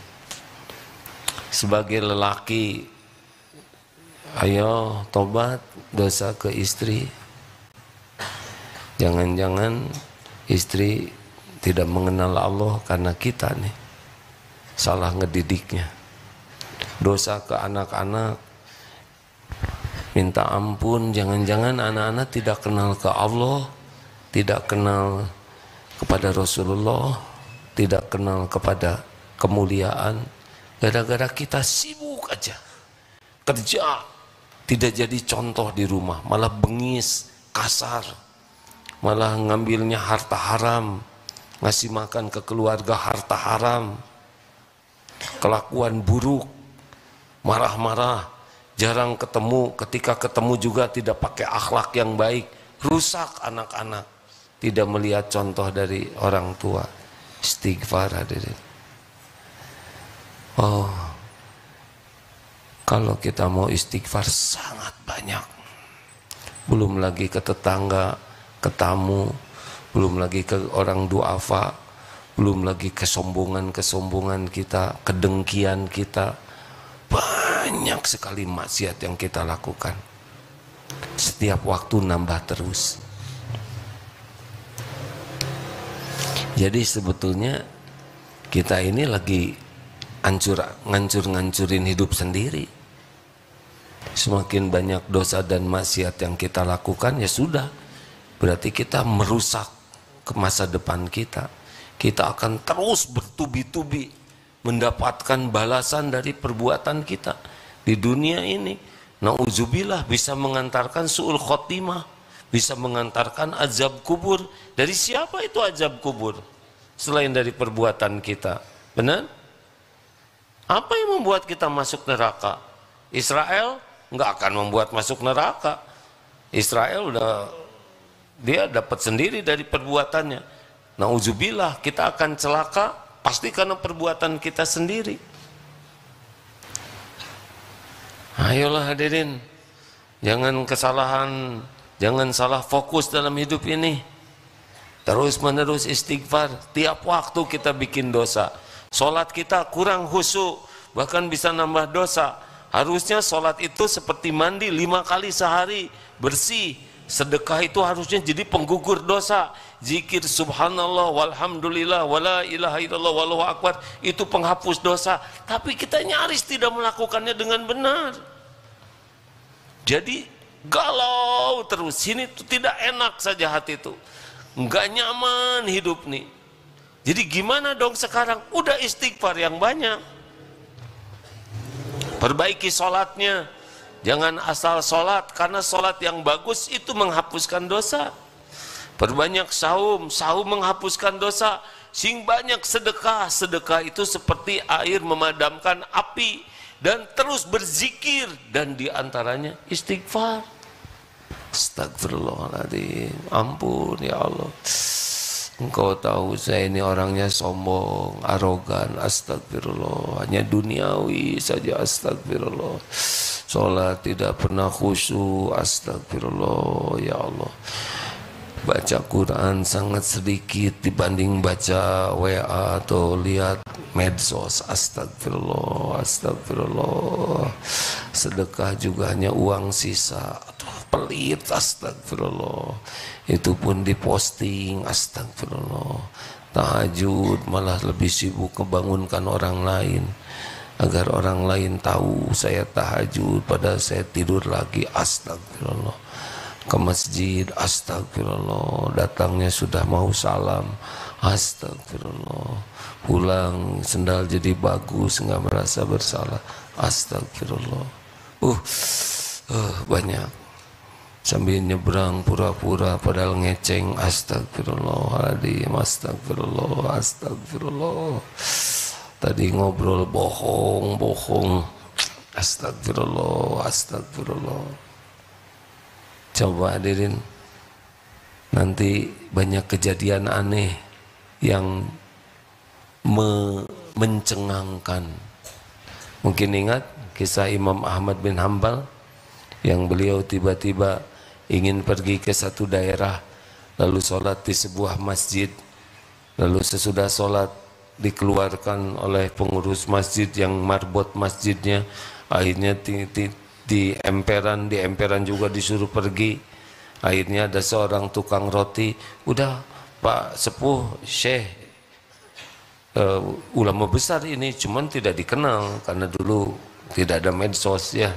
Sebagai lelaki, ayo tobat dosa ke istri. Jangan-jangan istri tidak mengenal Allah karena kita nih salah ngedidiknya. Dosa ke anak-anak, minta ampun. Jangan-jangan anak-anak tidak kenal ke Allah, tidak kenal kepada Rasulullah, tidak kenal kepada kemuliaan. Gara-gara kita sibuk aja kerja, tidak jadi contoh di rumah, malah bengis, kasar, malah ngambilnya harta haram, ngasih makan ke keluarga harta haram, kelakuan buruk, marah-marah, jarang ketemu, ketika ketemu juga tidak pakai akhlak yang baik, rusak anak-anak, tidak melihat contoh dari orang tua. Istighfar hadirin. Oh, kalau kita mau istighfar sangat banyak. Belum lagi ke tetangga, ke tamu, belum lagi ke orang duafa, belum lagi kesombongan kita, kedengkian kita. Banyak sekali maksiat yang kita lakukan. Setiap waktu nambah terus. Jadi sebetulnya kita ini lagi ngancurin hidup sendiri. Semakin banyak dosa dan maksiat yang kita lakukan, ya sudah, berarti kita merusak ke masa depan kita. Kita akan terus bertubi-tubi mendapatkan balasan dari perbuatan kita di dunia ini. Nauzubillah, bisa mengantarkan su'ul khotimah, bisa mengantarkan azab kubur. Dari siapa itu azab kubur selain dari perbuatan kita? Benar? Apa yang membuat kita masuk neraka? Israel nggak akan membuat masuk neraka. Israel dia dapat sendiri dari perbuatannya. Nauzubillah, kita akan celaka pasti karena perbuatan kita sendiri. Ayolah hadirin, jangan kesalahan, jangan salah fokus dalam hidup ini. Terus menerus istighfar. Tiap waktu kita bikin dosa. Sholat kita kurang khusyuk, bahkan bisa nambah dosa. Harusnya sholat itu seperti mandi 5 kali sehari, bersih. Sedekah itu harusnya jadi penggugur dosa. Zikir subhanallah walhamdulillah wala ilaha illallah wallahu akbar, itu penghapus dosa. Tapi kita nyaris tidak melakukannya dengan benar. Jadi galau terus, sini tuh tidak enak saja hati itu, nggak nyaman hidup nih. Jadi gimana dong sekarang? Udah istighfar yang banyak, perbaiki sholatnya. Jangan asal sholat, karena sholat yang bagus itu menghapuskan dosa. Perbanyak saum, saum menghapuskan dosa. Sing banyak sedekah, sedekah itu seperti air memadamkan api. Dan terus berzikir, dan diantaranya istighfar. Astagfirullahaladzim, ampun ya Allah, Engkau tahu saya ini orangnya sombong, arogan, astagfirullah, hanya duniawi saja, astagfirullah. Sholat tidak pernah khusyuk, astagfirullah ya Allah. Baca Quran sangat sedikit dibanding baca WA atau lihat medsos, astagfirullah, astagfirullah. Sedekah juga hanya uang sisa, aduh pelit, astagfirullah. Itu pun diposting, astagfirullah. Tahajud malah lebih sibuk kebangunkan orang lain, agar orang lain tahu saya tahajud, padahal saya tidur lagi, astagfirullah. Ke masjid, astagfirullah, datangnya sudah mau salam, astagfirullah. Pulang sendal jadi bagus, nggak merasa bersalah, astagfirullah. Banyak. Sambil nyebrang pura-pura padahal ngeceng, astagfirullahaladzim, astagfirullah, astagfirullah. Tadi ngobrol bohong, astagfirullah, astagfirullah. Coba hadirin, nanti banyak kejadian aneh yang mencengangkan. Mungkin ingat kisah Imam Ahmad bin Hanbal yang beliau tiba-tiba ingin pergi ke satu daerah, lalu sholat di sebuah masjid, lalu sesudah sholat dikeluarkan oleh pengurus masjid yang marbot masjidnya, akhirnya di emperan juga disuruh pergi. Akhirnya ada seorang tukang roti, udah Pak Sepuh, Syekh, ulama besar ini, cuman tidak dikenal karena dulu tidak ada medsos ya.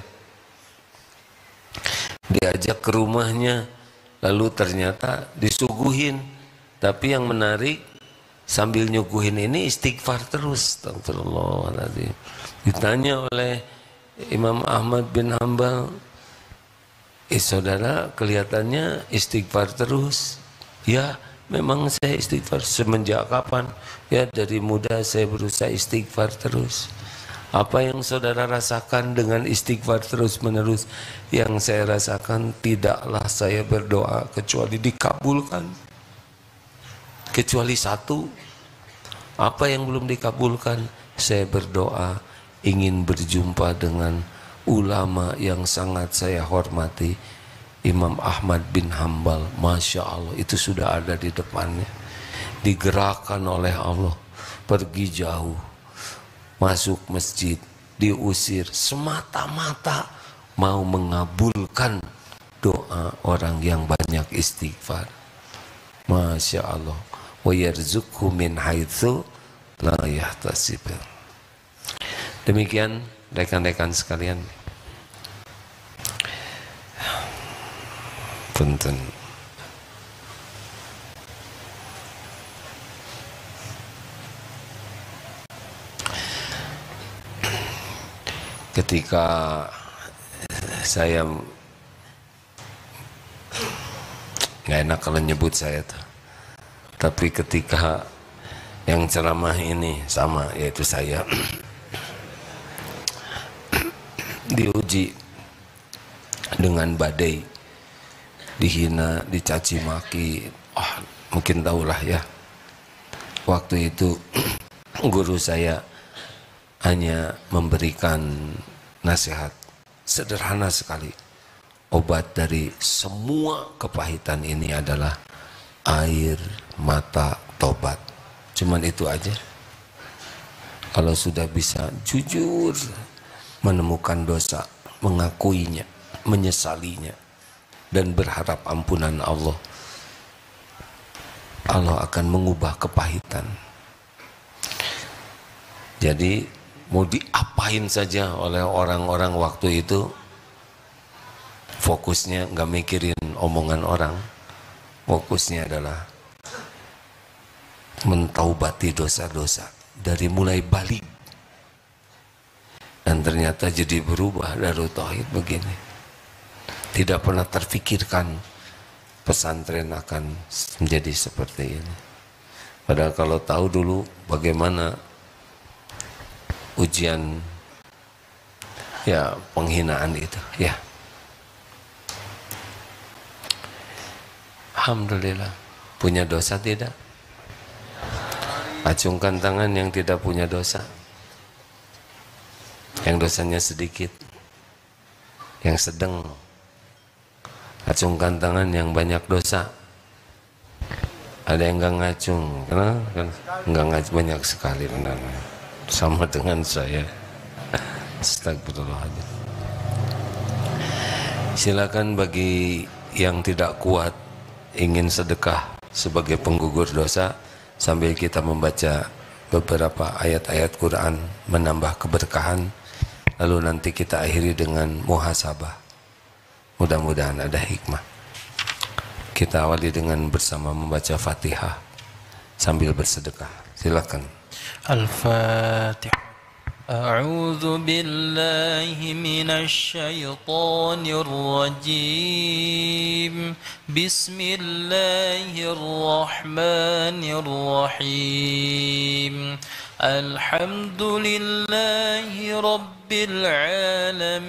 Diajak ke rumahnya, lalu ternyata disuguhin. Tapi yang menarik, sambil nyuguhin ini istighfar terus, astagfirullahaladzim. Ditanya oleh Imam Ahmad bin Hanbal, Saudara kelihatannya istighfar terus. Ya, memang saya istighfar. Semenjak kapan? Ya, dari muda saya berusaha istighfar terus. Apa yang saudara rasakan dengan istighfar terus menerus? Yang saya rasakan, tidaklah saya berdoa kecuali dikabulkan. Kecuali satu. Apa yang belum dikabulkan? Saya berdoa ingin berjumpa dengan ulama yang sangat saya hormati, Imam Ahmad bin Hambal. Masya Allah, itu sudah ada di depannya, digerakkan oleh Allah, pergi jauh, masuk masjid, diusir, semata-mata mau mengabulkan doa orang yang banyak istighfar. Masya Allah. Wa yarzuqhu min haitsu la yahtasib. Demikian rekan-rekan sekalian. Punten. Ketika saya nggak enak kalau nyebut saya tuh, tapi ketika yang ceramah ini sama, yaitu saya diuji dengan badai, dihina, dicaci maki, mungkin tahulah ya. Waktu itu guru saya hanya memberikan nasihat sederhana sekali. Obat dari semua kepahitan ini adalah air mata tobat. Cuman itu aja. Kalau sudah bisa jujur menemukan dosa, mengakuinya, menyesalinya, dan berharap ampunan Allah, Allah akan mengubah kepahitan. Jadi mau diapain saja oleh orang-orang waktu itu, fokusnya nggak mikirin omongan orang, fokusnya adalah mentaubati dosa-dosa dari mulai balik. Dan ternyata jadi berubah dari tauhid begini. Tidak pernah terfikirkan pesantren akan menjadi seperti ini. Padahal kalau tahu dulu bagaimana ujian ya penghinaan itu ya. Alhamdulillah. Punya dosa tidak? Acungkan tangan yang tidak punya dosa, yang dosanya sedikit, yang sedang. Acungkan tangan yang banyak dosa. Ada yang enggak ngacung, karena kan enggak ngacung, banyak sekali benar. Sama dengan saya. Astagfirullahaladzim. Silakan bagi yang tidak kuat ingin sedekah sebagai penggugur dosa, sambil kita membaca beberapa ayat-ayat Quran menambah keberkahan, lalu nanti kita akhiri dengan muhasabah. Mudah-mudahan ada hikmah. Kita awali dengan bersama membaca Fatihah sambil bersedekah. Silakan.
Al-Fatihah. أعوذ بالله من الشيطان الرجيم بسم الله الرحمن الرحيم الحمد لله رب العالمين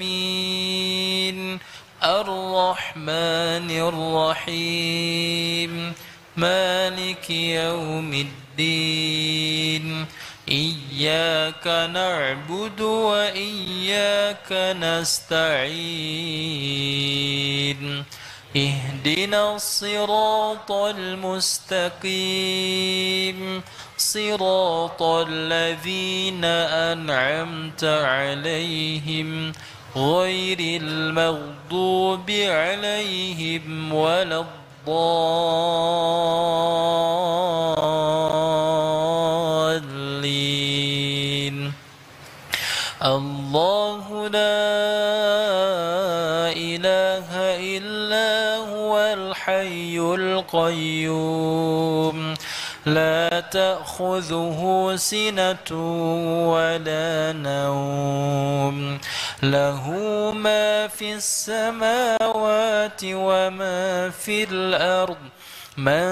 الرحمن الرحيم مالك يوم الدين إياك نعبد وإياك نستعين اهدنا الصراط المستقيم صراط الذين أنعمت عليهم غير المغضوب عليهم ولا الضالين الله لا إله إلا هو الحي القيوم لا تأخذه سنة ولا نوم له ما في السماوات السماوات وما في الأرض من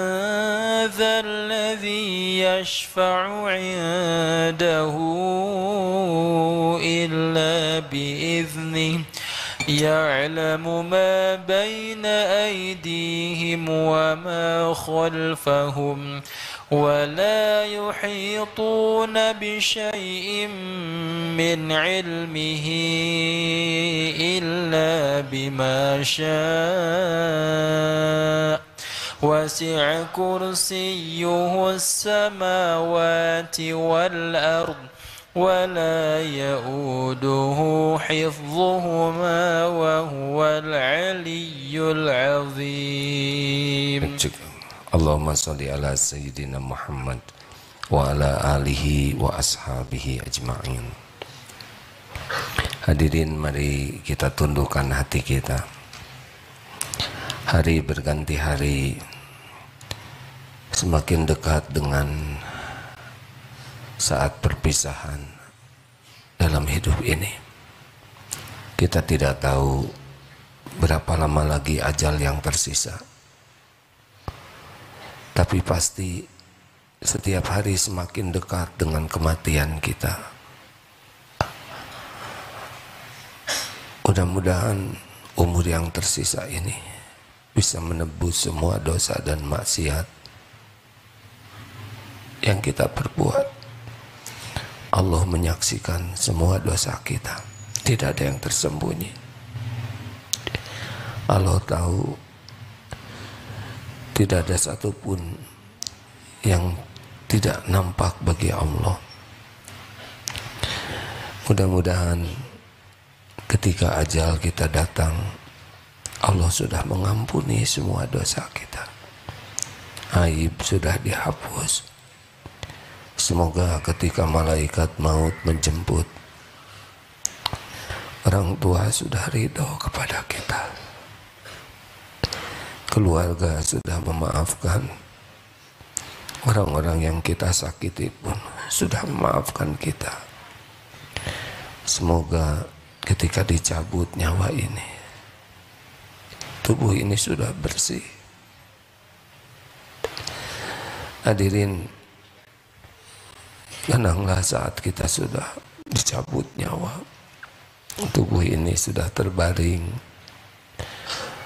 ذا الذي يشفع عنده إلا بإذنه يعلم ما بين أيديهم وما خلفهم ولا يحيطون بشيء من علمه إلا بما شاء وسع كرسيه السماوات والأرض ولا يؤوده حفظهما وهو العلي العظيم.
Allahumma sholli ala sayyidina Muhammad wa ala alihi wa ashabihi ajma'in. Hadirin, mari kita tundukkan hati kita. Hari berganti hari, semakin dekat dengan saat perpisahan dalam hidup ini. Kita tidak tahu berapa lama lagi ajal yang tersisa. Tapi pasti setiap hari semakin dekat dengan kematian kita. Mudah-mudahan umur yang tersisa ini bisa menebus semua dosa dan maksiat yang kita perbuat. Allah menyaksikan semua dosa kita, tidak ada yang tersembunyi. Allah tahu tidak ada satupun yang tidak nampak bagi Allah. Mudah-mudahan ketika ajal kita datang, Allah sudah mengampuni semua dosa kita. Aib sudah dihapus. Semoga ketika malaikat maut menjemput, orang tua sudah ridho kepada kita. Keluarga sudah memaafkan. Orang-orang yang kita sakiti pun sudah memaafkan kita. Semoga ketika dicabut nyawa ini, tubuh ini sudah bersih. Hadirin, tenanglah saat kita sudah dicabut nyawa. Tubuh ini sudah terbaring,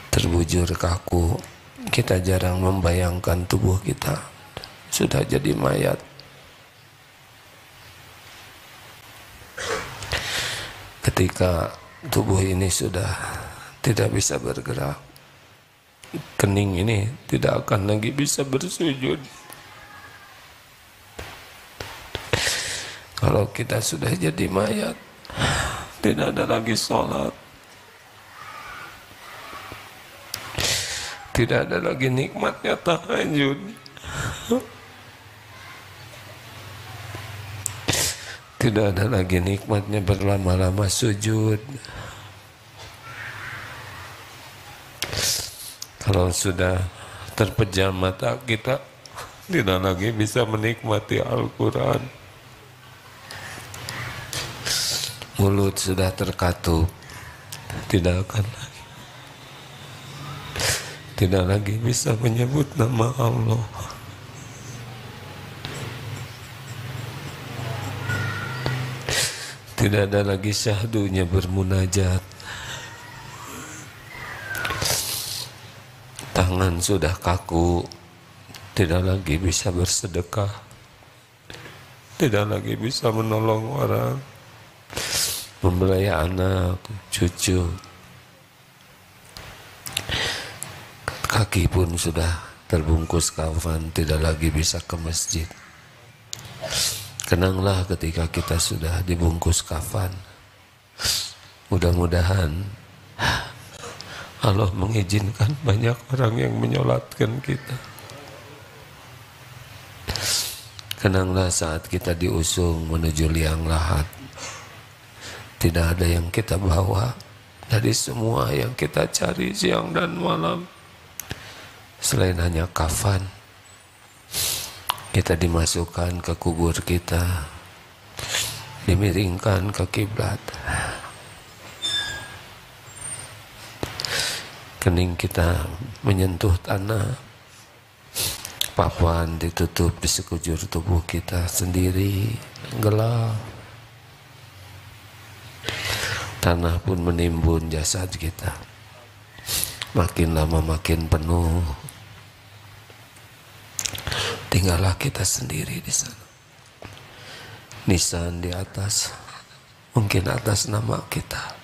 terbujur kaku. Kita jarang membayangkan tubuh kita sudah jadi mayat. Ketika tubuh ini sudah tidak bisa bergerak, kening ini tidak akan lagi bisa bersujud. Kalau kita sudah jadi mayat, tidak ada lagi sholat, tidak ada lagi nikmatnya tahajud, tidak ada lagi nikmatnya berlama-lama sujud. Kalau sudah terpejam mata kita, tidak lagi bisa menikmati Al-Quran. Mulut sudah terkatup, tidak lagi bisa menyebut nama Allah. Tidak ada lagi syahdunya bermunajat. Tangan sudah kaku, tidak lagi bisa bersedekah, tidak lagi bisa menolong orang, membelai anak, cucu. Kaki pun sudah terbungkus kafan, tidak lagi bisa ke masjid. Kenanglah ketika kita sudah dibungkus kafan. Mudah-mudahan Allah mengizinkan banyak orang yang menyolatkan kita. Kenanglah saat kita diusung menuju liang lahat. Tidak ada yang kita bawa dari semua yang kita cari siang dan malam, selain hanya kafan. Kita dimasukkan ke kubur kita, dimiringkan ke kiblat. kening kita menyentuh tanah, papan ditutup di sekujur tubuh kita sendiri, gelap. Tanah pun menimbun jasad kita, makin lama makin penuh. Tinggallah kita sendiri di sana. Nisan di atas, mungkin atas nama kita.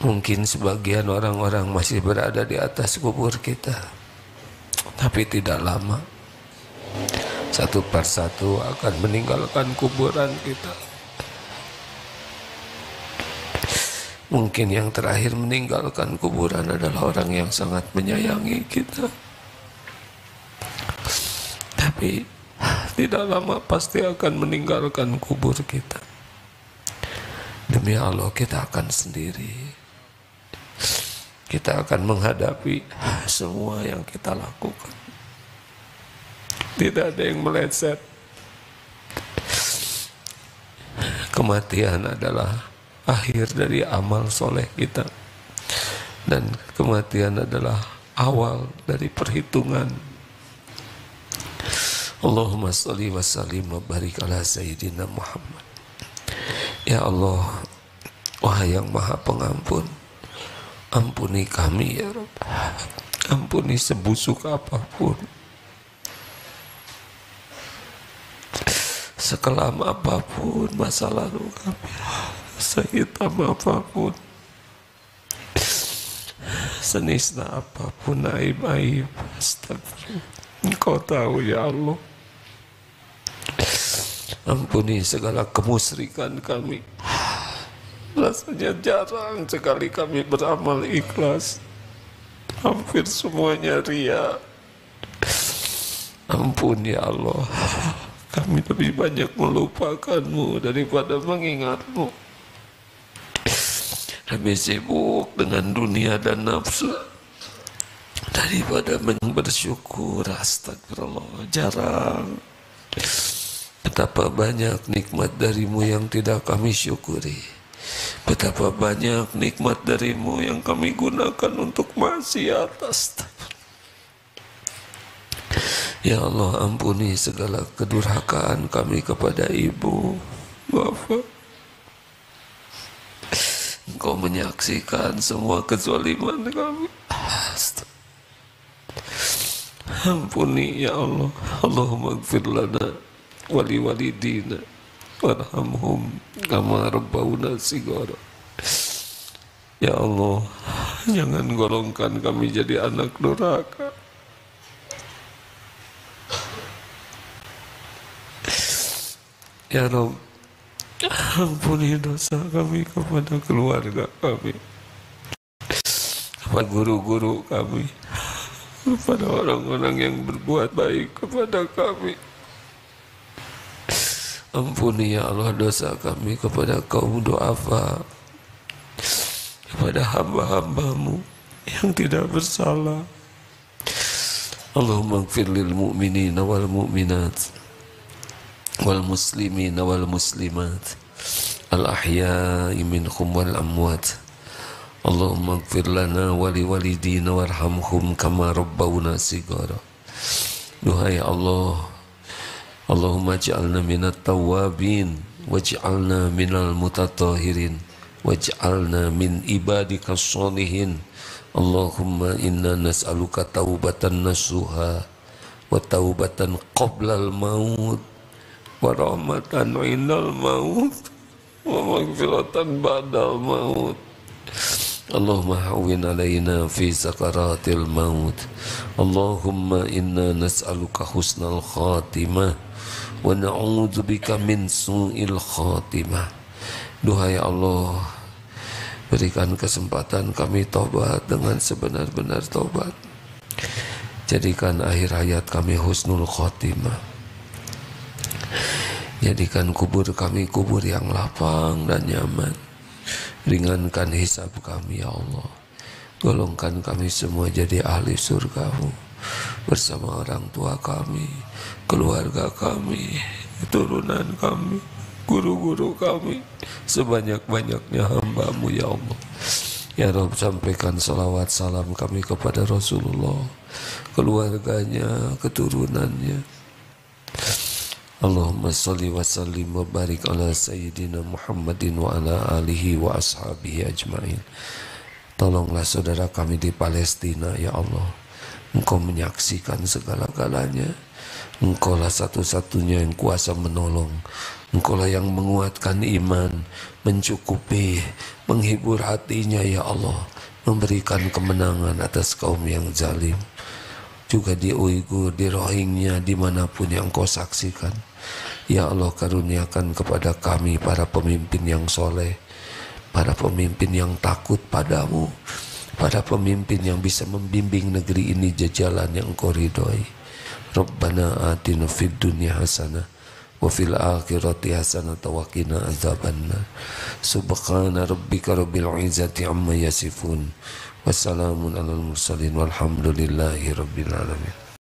Mungkin sebagian orang-orang masih berada di atas kubur kita, tapi tidak lama satu persatu akan meninggalkan kuburan kita. Mungkin yang terakhir meninggalkan kuburan adalah orang yang sangat menyayangi kita, tapi tidak lama pasti akan meninggalkan kubur kita. Demi Allah, kita akan sendiri. Kita akan menghadapi semua yang kita lakukan. Tidak ada yang meleset. Kematian adalah akhir dari amal soleh kita, dan kematian adalah awal dari perhitungan. Allahumma sholli wa sallim wa barik ala sayyidina Muhammad. Ya Allah, wahai yang maha pengampun, ampuni kami ya Rabb. Ampuni sebusuk apapun, sekelam apapun masa lalu kami, sehitam apapun, senista apapun aib-aib. Astagfirullah. Engkau tahu ya Allah. Ampuni segala kemusyrikan kami. Rasanya jarang sekali kami beramal ikhlas. Hampir semuanya ria. Ampun ya Allah. Kami lebih banyak melupakan-Mu daripada mengingat-Mu. Kami sibuk dengan dunia dan nafsu daripada bersyukur. Astagfirullah. Jarang. Betapa banyak nikmat dari-Mu yang tidak kami syukuri. Betapa banyak nikmat dari-Mu yang kami gunakan untuk maksiat. Ya Allah, ampuni segala kedurhakaan kami kepada ibu, bapak. Engkau menyaksikan semua kezaliman kami. Ampuni ya Allah. Allahumma ighfir lana wali walidina warhamhum kama rabbawna shighara. Ya Allah, jangan golongkan kami jadi anak durhaka. Ya Rabb, ampuni dosa kami kepada keluarga kami, kepada guru-guru kami, kepada orang-orang yang berbuat baik kepada kami. Ampuni ya Allah dosa kami kepada kaum du'afa, kepada hamba-hamba-Mu yang tidak bersalah. Allahumma ighfir lil mu'minina wal mu'minat wal muslimina wal muslimat al ahya'i minhum wal amwat. Allahumma ighfir lana wa li walidina warhamhum kama rabbawna shighara. Duhai Allah, Allahumma ij'alna minat tawwabin waj'alna minal mutatahhirin waj'alna min ibadika sholihin. Allahumma inna nas'aluka taubatan nasuha wa taubatan qoblal maut wa rahmatan indal maut wa maghfiratan ba'dal maut. Allahumma hawwin alaina fi sakaratil maut. Allahumma inna nas'aluka husnal khatimah wa na'udzubika min su'il khatimah. Duhai Allah, berikan kesempatan kami taubat dengan sebenar-benar taubat. Jadikan akhir hayat kami husnul khatimah. Jadikan kubur kami kubur yang lapang dan nyaman. Ringankan hisab kami ya Allah. Golongkan kami semua jadi ahli surga-Mu bersama orang tua kami, keluarga kami, keturunan kami. guru-guru kami, sebanyak-banyaknya hamba-Mu ya Allah. Ya Rabb, sampaikan salawat salam kami kepada Rasulullah, keluarganya, keturunannya. Allahumma salli wa sallim wa barik ala Sayyidina Muhammadin wa ala alihi wa ashabihi ajma'in. Tolonglah saudara kami di Palestina ya Allah. Engkau menyaksikan segala-galanya. Engkaulah satu-satunya yang kuasa menolong. Engkaulah yang menguatkan iman, mencukupi, menghibur hatinya ya Allah, memberikan kemenangan atas kaum yang zalim. Juga di Uighur, di Rohingya, dimanapun yang Engkau saksikan. Ya Allah, karuniakan kepada kami para pemimpin yang soleh, para pemimpin yang takut padamu, para pemimpin yang bisa membimbing negeri ini ke jalan yang Engkau ridhoi. Rabbana atina fid dunya hasanah wa fil akhirati hasanah wa qina adzabannar. Subhana rabbika rabbil izzati amma yasifun. Wassalamun alal mursalin walhamdulillahi rabbil alamin.